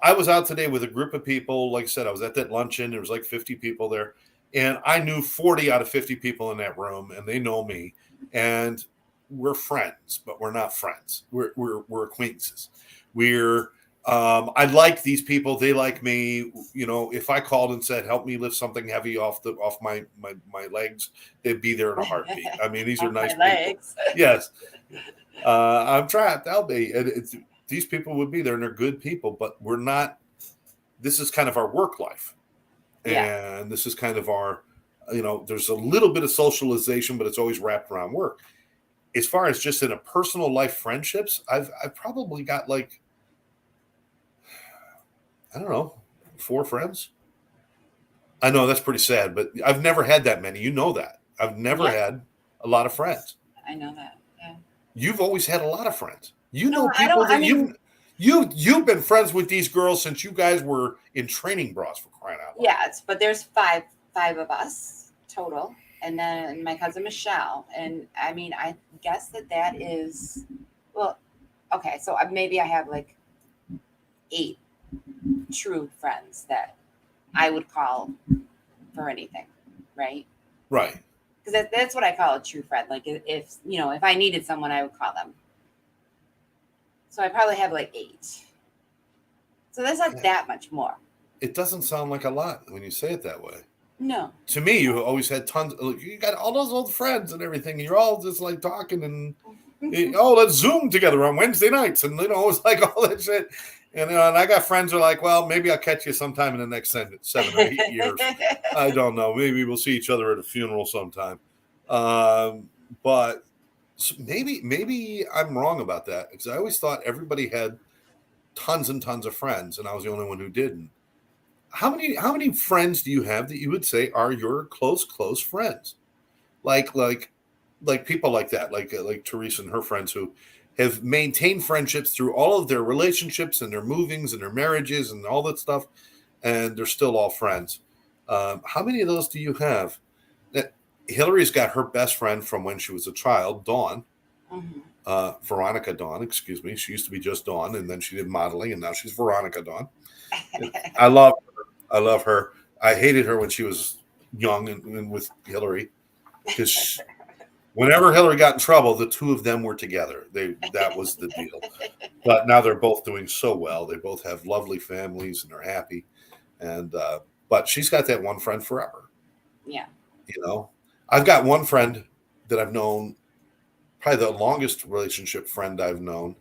I was out today with a group of people. Like I said, I was at that luncheon. There was 50 people there, and I knew 40 out of 50 people in that room, and they know me, and we're friends, but we're not friends. We're acquaintances. I like these people. They like me. If I called and said, "Help me lift something heavy off my legs," they'd be there in a heartbeat. I mean, these are nice people. Yes. I'm trapped. I'll be. These people would be there, and they're good people, but we're not. This is kind of our work life, and this is kind of our. There's a little bit of socialization, but it's always wrapped around work. As far as just in a personal life friendships, I've probably got I don't know, 4 friends. I know that's pretty sad, but I've never had that many. You know that. I've never had a lot of friends. I know that. Yeah. You've always had a lot of friends. People that you've been friends with these girls since you guys were in training bras, for crying out loud. Yes, but there's five of us total, and then my cousin Michelle, and I mean, I guess that is okay. So maybe I have 8 true friends that I would call for anything, right? Right. Because that's what I call a true friend. If I needed someone, I would call them. So I probably have 8. So that's not that much more. It doesn't sound like a lot when you say it that way. No. To me, you always had tons. You got all those old friends and everything. And you're all just talking and let's Zoom together on Wednesday nights, and it's all that shit. And I got friends who are well, maybe I'll catch you sometime in the next 7 or 8 years. I don't know. Maybe we'll see each other at a funeral sometime. But maybe I'm wrong about that, because I always thought everybody had tons and tons of friends, and I was the only one who didn't. How many friends do you have that you would say are your close friends? Like people like that, like Therese and her friends who have maintained friendships through all of their relationships and their movings and their marriages and all that stuff, and they're still all friends. How many of those do you have? Hillary's got her best friend from when she was a child, Dawn. Mm-hmm. Veronica Dawn, excuse me. She used to be just Dawn, and then she did modeling, and now she's Veronica Dawn. I love her. I hated her when she was young and with Hillary, because whenever Hillary got in trouble, the two of them were together. That was the deal. But now they're both doing so well. They both have lovely families, and they're happy. And but she's got that one friend forever. Yeah. I've got one friend that I've known, probably the longest relationship friend I've known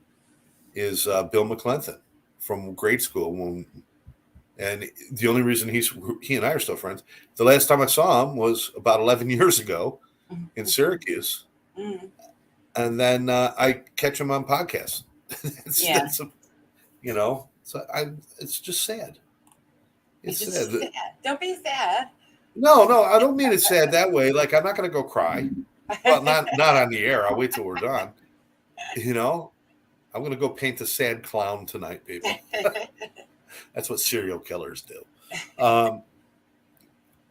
is Bill McClenton from grade school. And the only reason he and I are still friends, the last time I saw him was about 11 years ago. in Syracuse, and then I catch them on podcasts. So it's just sad. It's sad. Don't be sad. No, I don't mean it sad that way. Like, I'm not going to go cry. Well, not on the air. I'll wait till we're done. I'm going to go paint a sad clown tonight, people. That's what serial killers do.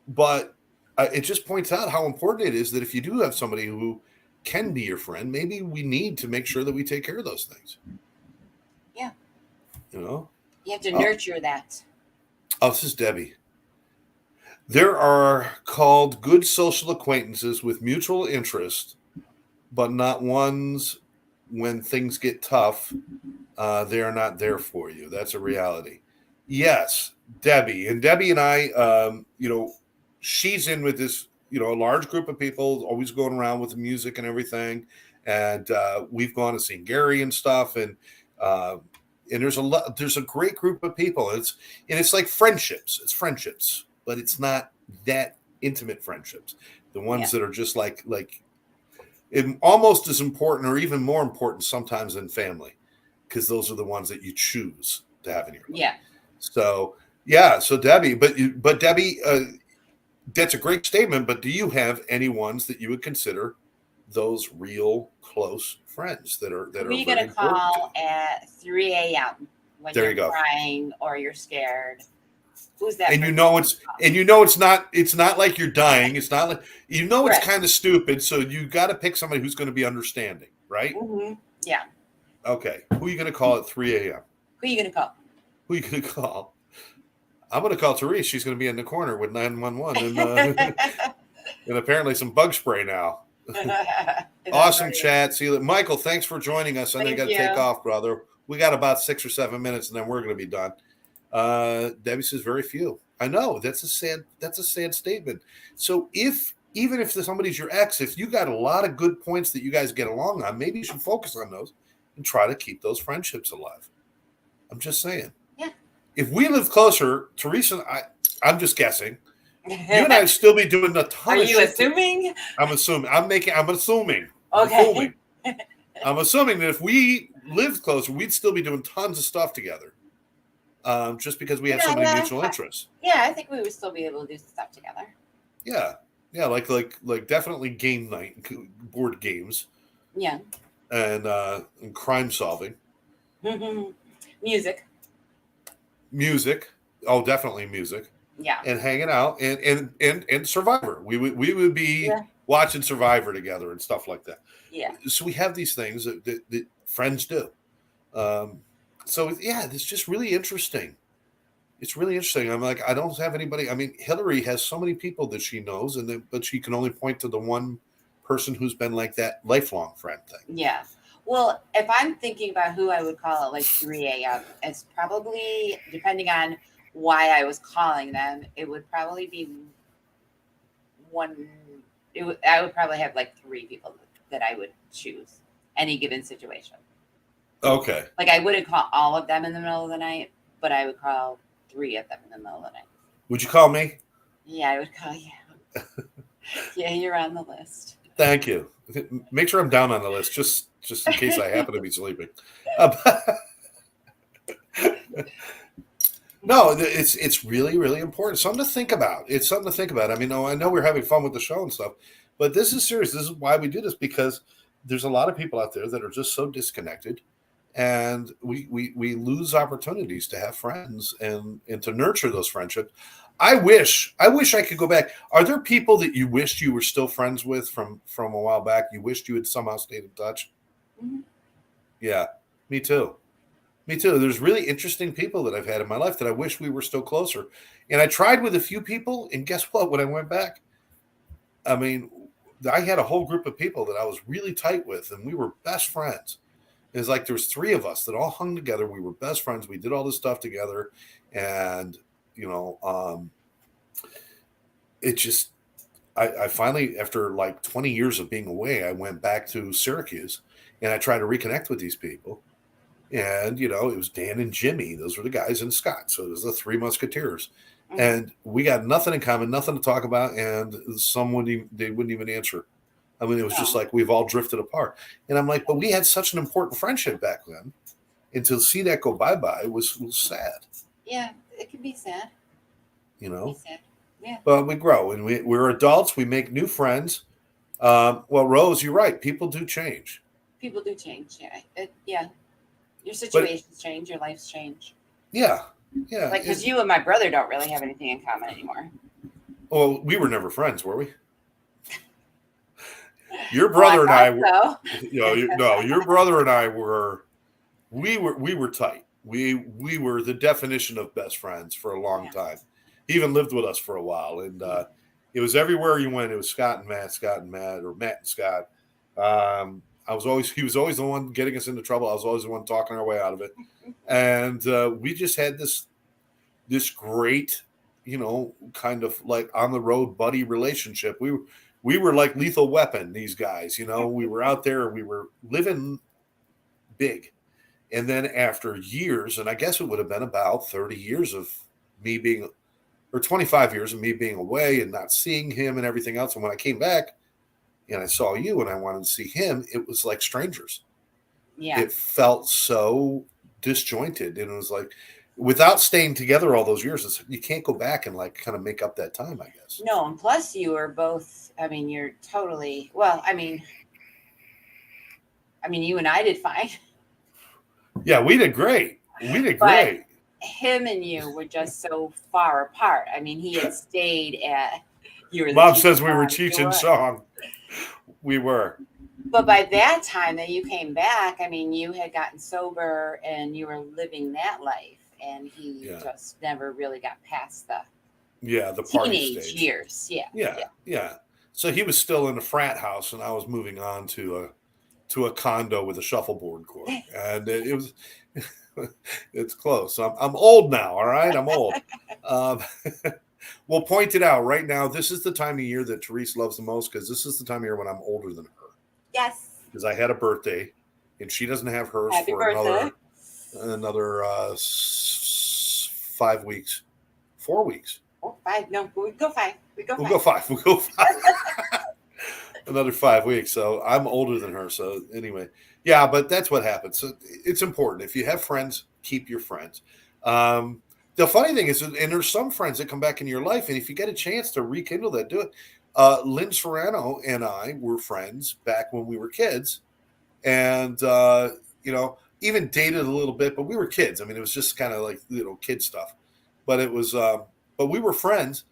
But it just points out how important it is that if you do have somebody who can be your friend, maybe we need to make sure that we take care of those things. Yeah. You have to nurture that. Oh, this is Debbie. There are called good social acquaintances with mutual interest, but not ones when things get tough. They are not there for you. That's a reality. Yes, Debbie. And Debbie and I, she's in with this, a large group of people always going around with the music and everything. And we've gone and seen Gary and stuff. And there's a great group of people. It's like friendships. It's friendships, but it's not that intimate friendships. The ones that are just like it almost as important or even more important sometimes than family, because those are the ones that you choose to have in your life. Yeah. So Debbie, but Debbie, that's a great statement. But do you have any ones that you would consider those real close friends that are Who are you going to call at 3 a.m. when you're crying or you're scared? Who's that? And it's not like you're dying. It's not like it's kind of stupid. So you got to pick somebody who's going to be understanding, right? Mm-hmm. Yeah. Okay. Who are you going to call at 3 a.m.? Who are you going to call? I'm going to call Therese. She's going to be in the corner with 911 and apparently some bug spray now. Awesome chat. See you, Michael. Thanks for joining us. I know you got to take off, brother. We got about 6 or 7 minutes, and then we're going to be done. Debbie says very few. I know that's a sad statement. So even if somebody's your ex, if you got a lot of good points that you guys get along on, maybe you should focus on those and try to keep those friendships alive. I'm just saying. Yeah. If we live closer, Teresa, I'm just guessing. You and I would still be doing a ton of shit. Are you assuming? I'm assuming. I'm assuming. Okay. I'm assuming that if we lived closer, we'd still be doing tons of stuff together. Just because we have so many mutual interests. Yeah, I think we would still be able to do stuff together. Yeah, like definitely game night, board games. Yeah. And crime solving. Music. Oh, definitely music. Yeah. And hanging out and Survivor. We would be watching Survivor together and stuff like that. Yeah. So we have these things that friends do. So it's just really interesting. It's really interesting. I'm like, I don't have anybody. I mean, Hillary has so many people that she knows, but she can only point to the one person who's been like that lifelong friend thing. Yeah. Well, if I'm thinking about who I would call at like 3 a.m., it's probably, depending on why I was calling them, it would probably be I would probably have like 3 people that I would choose any given situation. Okay. Like I wouldn't call all of them in the middle of the night, but I would call 3 of them in the middle of the night. Would you call me? Yeah, I would call you. Yeah, you're on the list. Thank you. Make sure I'm down on the list just in case I happen to be sleeping. No, it's really, really important. Something to think about. It's something to think about. I mean, I know we're having fun with the show and stuff, but this is serious. This is why we do this, because there's a lot of people out there that are just so disconnected, and we lose opportunities to have friends and to nurture those friendships. I wish I could go back. Are there people that you wished you were still friends with from a while back? You wished you had somehow stayed in touch? Mm-hmm. Yeah, me too. Me too. There's really interesting people that I've had in my life that I wish we were still closer. And I tried with a few people, and guess what? When I went back, I mean, I had a whole group of people that I was really tight with, and we were best friends. It's like there was 3 of us that all hung together. We were best friends. We did all this stuff together, and it just, I finally, after like 20 years of being away, I went back to Syracuse, and I tried to reconnect with these people. And, it was Dan and Jimmy. Those were the guys, and Scott. So it was the 3 Musketeers. Mm-hmm. And we got nothing in common, nothing to talk about. And they wouldn't even answer. I mean, it was just No. like we've all drifted apart. And I'm like, but we had such an important friendship back then. And to see that go bye-bye was sad. Yeah, it can be sad. You know? Sad. Yeah. But we grow and we're adults. We make new friends. Well, Rose, you're right. People do change. People do change. Yeah. Your situations change. Your lives change. Yeah. Like, because you and my brother don't really have anything in common anymore. Well, we were never friends, were we? Your brother and I were. No, your brother and I were. We were tight. We were the definition of best friends for a long time. He even lived with us for a while, and it was everywhere you went. It was Scott and Matt, or Matt and Scott. He was always the one getting us into trouble. I was always the one talking our way out of it, and we just had this great, kind of like on the road buddy relationship. We were like Lethal Weapon. These guys, we were out there. We were living big. And then after years, and I guess it would have been about 30 years of me being, or 25 years of me being away and not seeing him and everything else. And when I came back and I saw you and I wanted to see him, it was like strangers. Yeah. It felt so disjointed. And it was like, without staying together all those years, you can't go back and like kind of make up that time, I guess. No, and plus you were both, you're totally, well, you and I did fine. Yeah, we did great. Great. Him and you were just so far apart. He had stayed at. Mom says we were Cheech and Chong. We were. But by that time that you came back, you had gotten sober and you were living that life, and he just never really got past the teenage stage. Years. Yeah. So he was still in a frat house, and I was moving on to a condo with a shuffleboard court, and it was it's close. I'm old now. All right, I'm old. We'll point it out right now. This is the time of year that Therese loves the most, because this is the time of year when I'm older than her. Yes. Because I had a birthday, and she doesn't have hers Happy for birthday. another 5 weeks, 4 weeks. Oh, 5. No, we'll go 5. We'll go 5. Another 5 weeks. So I'm older than her. So anyway, yeah, but that's what happens. So it's important. If you have friends, keep your friends. The funny thing is, and there's some friends that come back in your life, and if you get a chance to rekindle that, do it. Lynn Serrano and I were friends back when we were kids, and even dated a little bit, but we were kids. It was just kind of like kid stuff. But it was, but we were friends.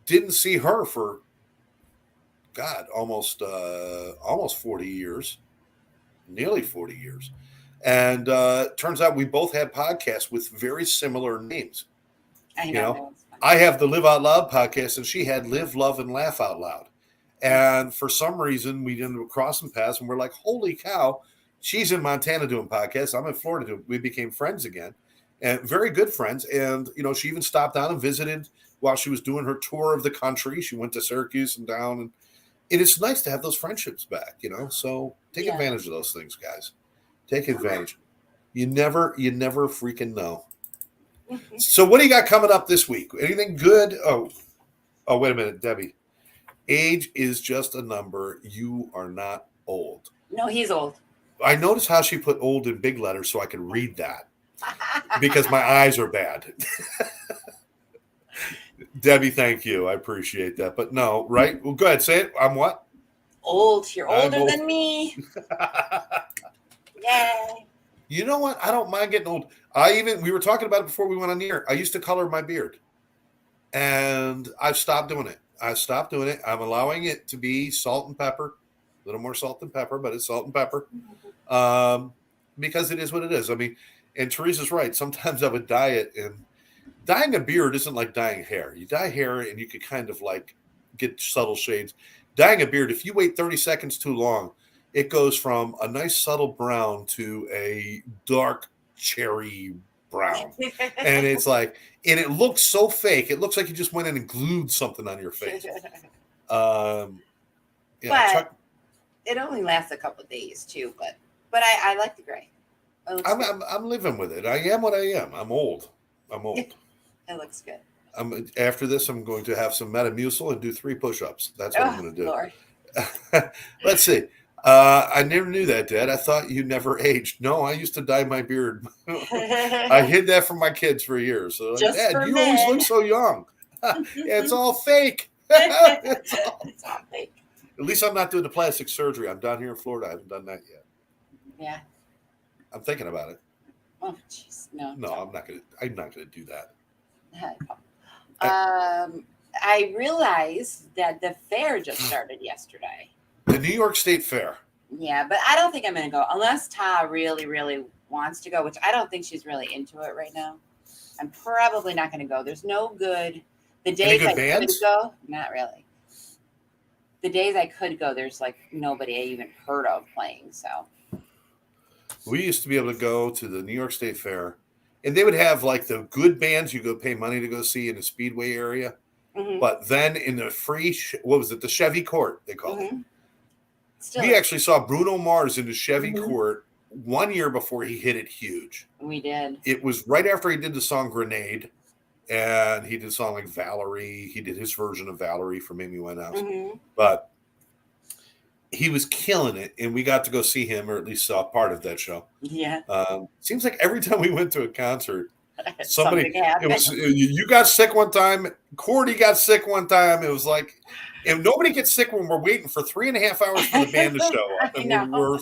Didn't see her for almost 40 years, nearly 40 years. And turns out we both had podcasts with very similar names. I know. I have the Live Out Loud podcast, and she had Live, Love, and Laugh Out Loud. And for some reason, we ended up crossing paths, and we're like, holy cow, she's in Montana doing podcasts. I'm in Florida doing. We became friends again, and very good friends. And, she even stopped down and visited while she was doing her tour of the country. She went to Syracuse and down, and it's nice to have those friendships back, so take advantage of those things, guys. Take advantage. You never freaking know. So what do you got coming up this week? Anything good? Oh, wait a minute, Debbie. Age is just a number. You are not old. No, he's old. I noticed how she put old in big letters so I could read that because my eyes are bad. Debbie, thank you. I appreciate that. But no, right? Well, go ahead. Say it. I'm what? Old. You're older than me. Yay. You know what? I don't mind getting old. We were talking about it before we went on the air. I used to color my beard, and I've stopped doing it. I'm allowing it to be salt and pepper, a little more salt than pepper, but it's salt and pepper, because it is what it is. And Teresa's right. Sometimes I would dye it, and dyeing a beard isn't like dyeing hair. You dye hair, and you could kind of like get subtle shades. Dyeing a beard, if you wait 30 seconds too long, it goes from a nice subtle brown to a dark cherry brown. And it's like, and it looks so fake. It looks like you just went in and glued something on your face. But it only lasts a couple of days too. But I like the gray. I'm living with it. I am what I am. I'm old. It looks good. After this, I'm going to have some Metamucil and do 3 push-ups. That's what I'm going to do. Lord. Let's see. I never knew that, Dad. I thought you never aged. No, I used to dye my beard. I hid that from my kids for years. So, like, Just Dad, for you always look men. so young. It's all fake. It's all fake. At least I'm not doing the plastic surgery. I'm down here in Florida. I haven't done that yet. Yeah. I'm thinking about it. Oh, jeez. No. No, I'm not gonna. I'm not gonna do that. I realized that the fair just started yesterday. The New York State Fair. Yeah, but I don't think I'm going to go unless Ta really, really wants to go, which I don't think she's really into it right now. I'm probably not going to go. There's no good. The days I could go, not really. The days I could go, there's like nobody I even heard of playing. So we used to be able to go to the New York State Fair, and they would have like the good bands you go pay money to go see in the Speedway area. Mm-hmm. But then in the free, what was it? The Chevy Court, they called it. We actually saw Bruno Mars in the Chevy Court 1 year before he hit it huge. We did. It was right after he did the song Grenade, and he did a song like Valerie. He did his version of Valerie from Amy Winehouse. Mm-hmm. But he was killing it, and we got to go see him, or at least saw part of that show. Yeah. Seems like every time we went to a concert, somebody it was you got sick one time, Cordy got sick one time. It was like, and nobody gets sick when we're waiting for 3.5 hours for the band to show up, and we're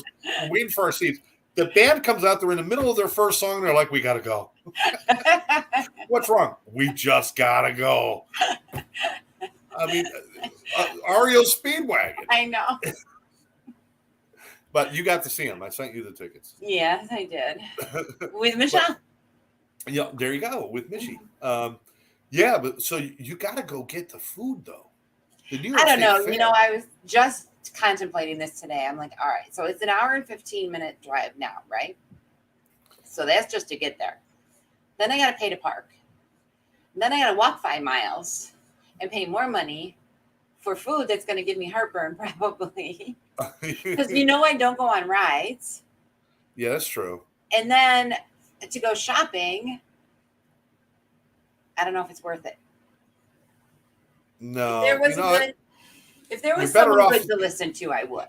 waiting for our seats. The band comes out, they're in the middle of their first song, and they're like, we gotta go. What's wrong? We just gotta go. I mean, REO Speedwagon. I know. But you got to see him. I sent you the tickets. Yes, I did. With Michelle. Yeah, there you go, with Michie. Yeah, but so you got to go get the food, though. I don't know. Fair. I was just contemplating this today. I'm like, all right, so it's an hour and 15-minute drive now, right? So that's just to get there. Then I got to pay to park. Then I got to walk 5 miles and pay more money for food that's going to give me heartburn, probably. Because I don't go on rides. Yeah, that's true. And then to go shopping, I don't know if it's worth it. No. If there was someone good to listen to, I would.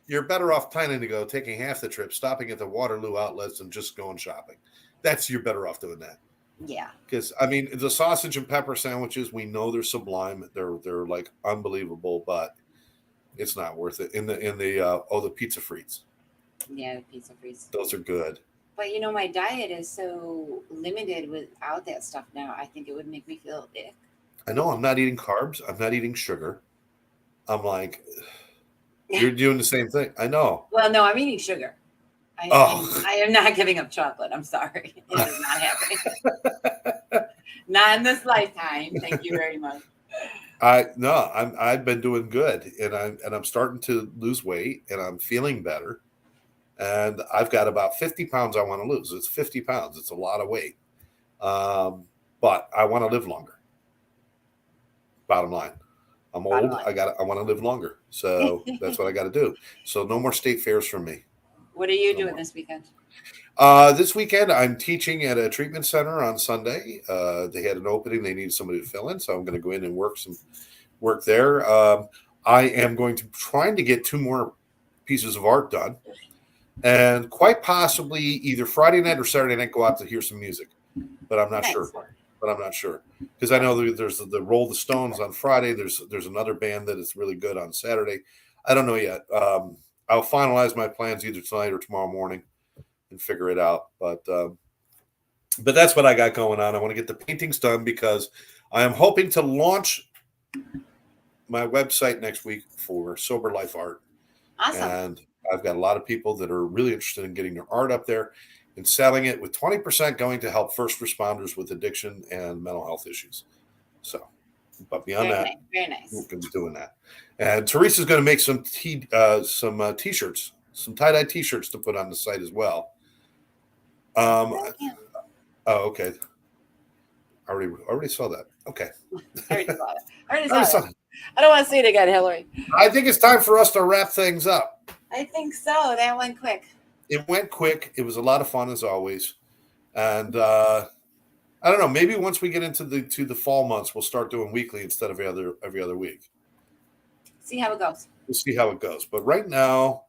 You're better off planning to go, taking half the trip, stopping at the Waterloo outlets, and just going shopping. You're better off doing that. Yeah. Because, I mean, the sausage and pepper sandwiches, we know they're sublime. They're like unbelievable, but it's not worth it. The pizza frites. Yeah, the pizza frites. Those are good. But, my diet is so limited without that stuff now. I think it would make me feel ick. I know. I'm not eating carbs. I'm not eating sugar. I'm like, you're doing the same thing. I know. Well, no, I'm eating sugar. I am not giving up chocolate. I'm sorry. It is not happening. Not in this lifetime. Thank you very much. I've been doing good, and I'm starting to lose weight, and I'm feeling better. And I've got about 50 pounds I want to lose. It's 50 pounds. It's a lot of weight. But I want to live longer. Bottom line. I'm old. I want to live longer. So that's what I got to do. So no more state fairs for me. What are you doing this weekend? This weekend, I'm teaching at a treatment center on Sunday. They had an opening. They needed somebody to fill in. So I'm going to go in and work there. I am going to trying to get 2 more pieces of art done. And quite possibly either Friday night or Saturday night, go out to hear some music. But I'm not sure. Because I know there's the Roll the Stones on Friday. There's another band that is really good on Saturday. I don't know yet. I'll finalize my plans either tonight or tomorrow morning and figure it out. But that's what I got going on. I want to get the paintings done because I am hoping to launch my website next week for Sober Life Art. Awesome. And I've got a lot of people that are really interested in getting their art up there and selling it, with 20% going to help first responders with addiction and mental health issues. So, but beyond very nice. We're going to be doing that. And Therese is going to make some t-shirts, some tie-dye t-shirts to put on the site as well. Oh, okay. I already saw that. Okay. I already saw it. I don't want to see it again, Hillary. I think it's time for us to wrap things up. I think so. That went quick. It went quick. It was a lot of fun as always. And I don't know, maybe once we get into the fall months, we'll start doing weekly instead of every other week. See how it goes. We'll see how it goes. But right now,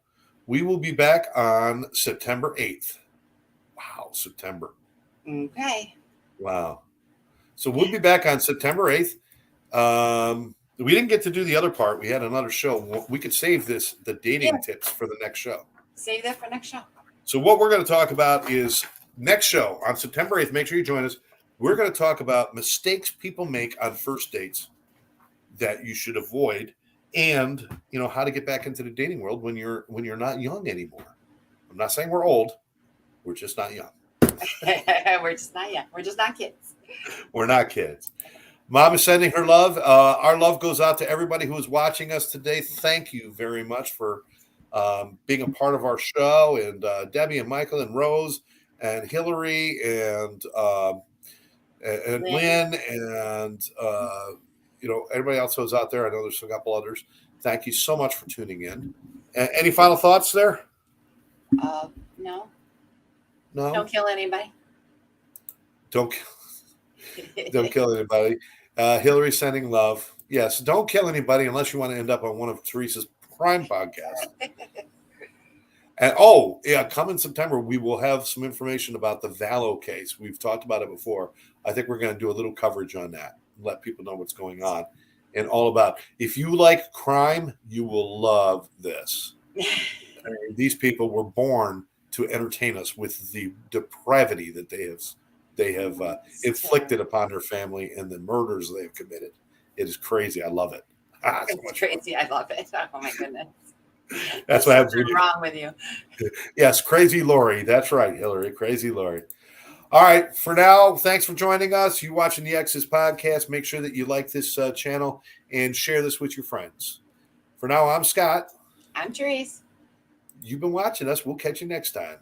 we will be back on September 8th. Wow, September. Okay. Wow. So we'll be back on September 8th. We didn't get to do the other part. We had another show. We could save the dating tips for the next show. Save that for next show. So what we're going to talk about is next show on September 8th. Make sure you join us. We're going to talk about mistakes people make on first dates that you should avoid, and how to get back into the dating world when you're not young anymore. I'm not saying we're old. We're just not young. We're just not young. We're just not kids. We're not kids. Mom is sending her love. Our love goes out to everybody who is watching us today. Thank you very much for being a part of our show, and Debbie and Michael and Rose and Hillary and Lynn and everybody else who's out there. I know there's a couple others. Thank you so much for tuning in. Any final thoughts there? No. No. Don't kill anybody. Don't kill anybody. Hillary sending love. Yes, don't kill anybody unless you want to end up on one of Therese's crime podcasts. And come in September, we will have some information about the Vallow case. We've talked about it before. I think we're going to do a little coverage on that, let people know what's going on, and all about. If you like crime, you will love this. These people were born to entertain us with the depravity that they have inflicted upon their family and the murders they have committed. It is crazy. I love it. It's crazy. I love it. Oh my goodness. That's what happens. Wrong with you. Yes, crazy Lori. That's right, Hillary. Crazy Lori. All right. For now, thanks for joining us. You watching the Exes podcast. Make sure that you like this channel and share this with your friends. For now, I'm Scott. I'm Therese. You've been watching us. We'll catch you next time.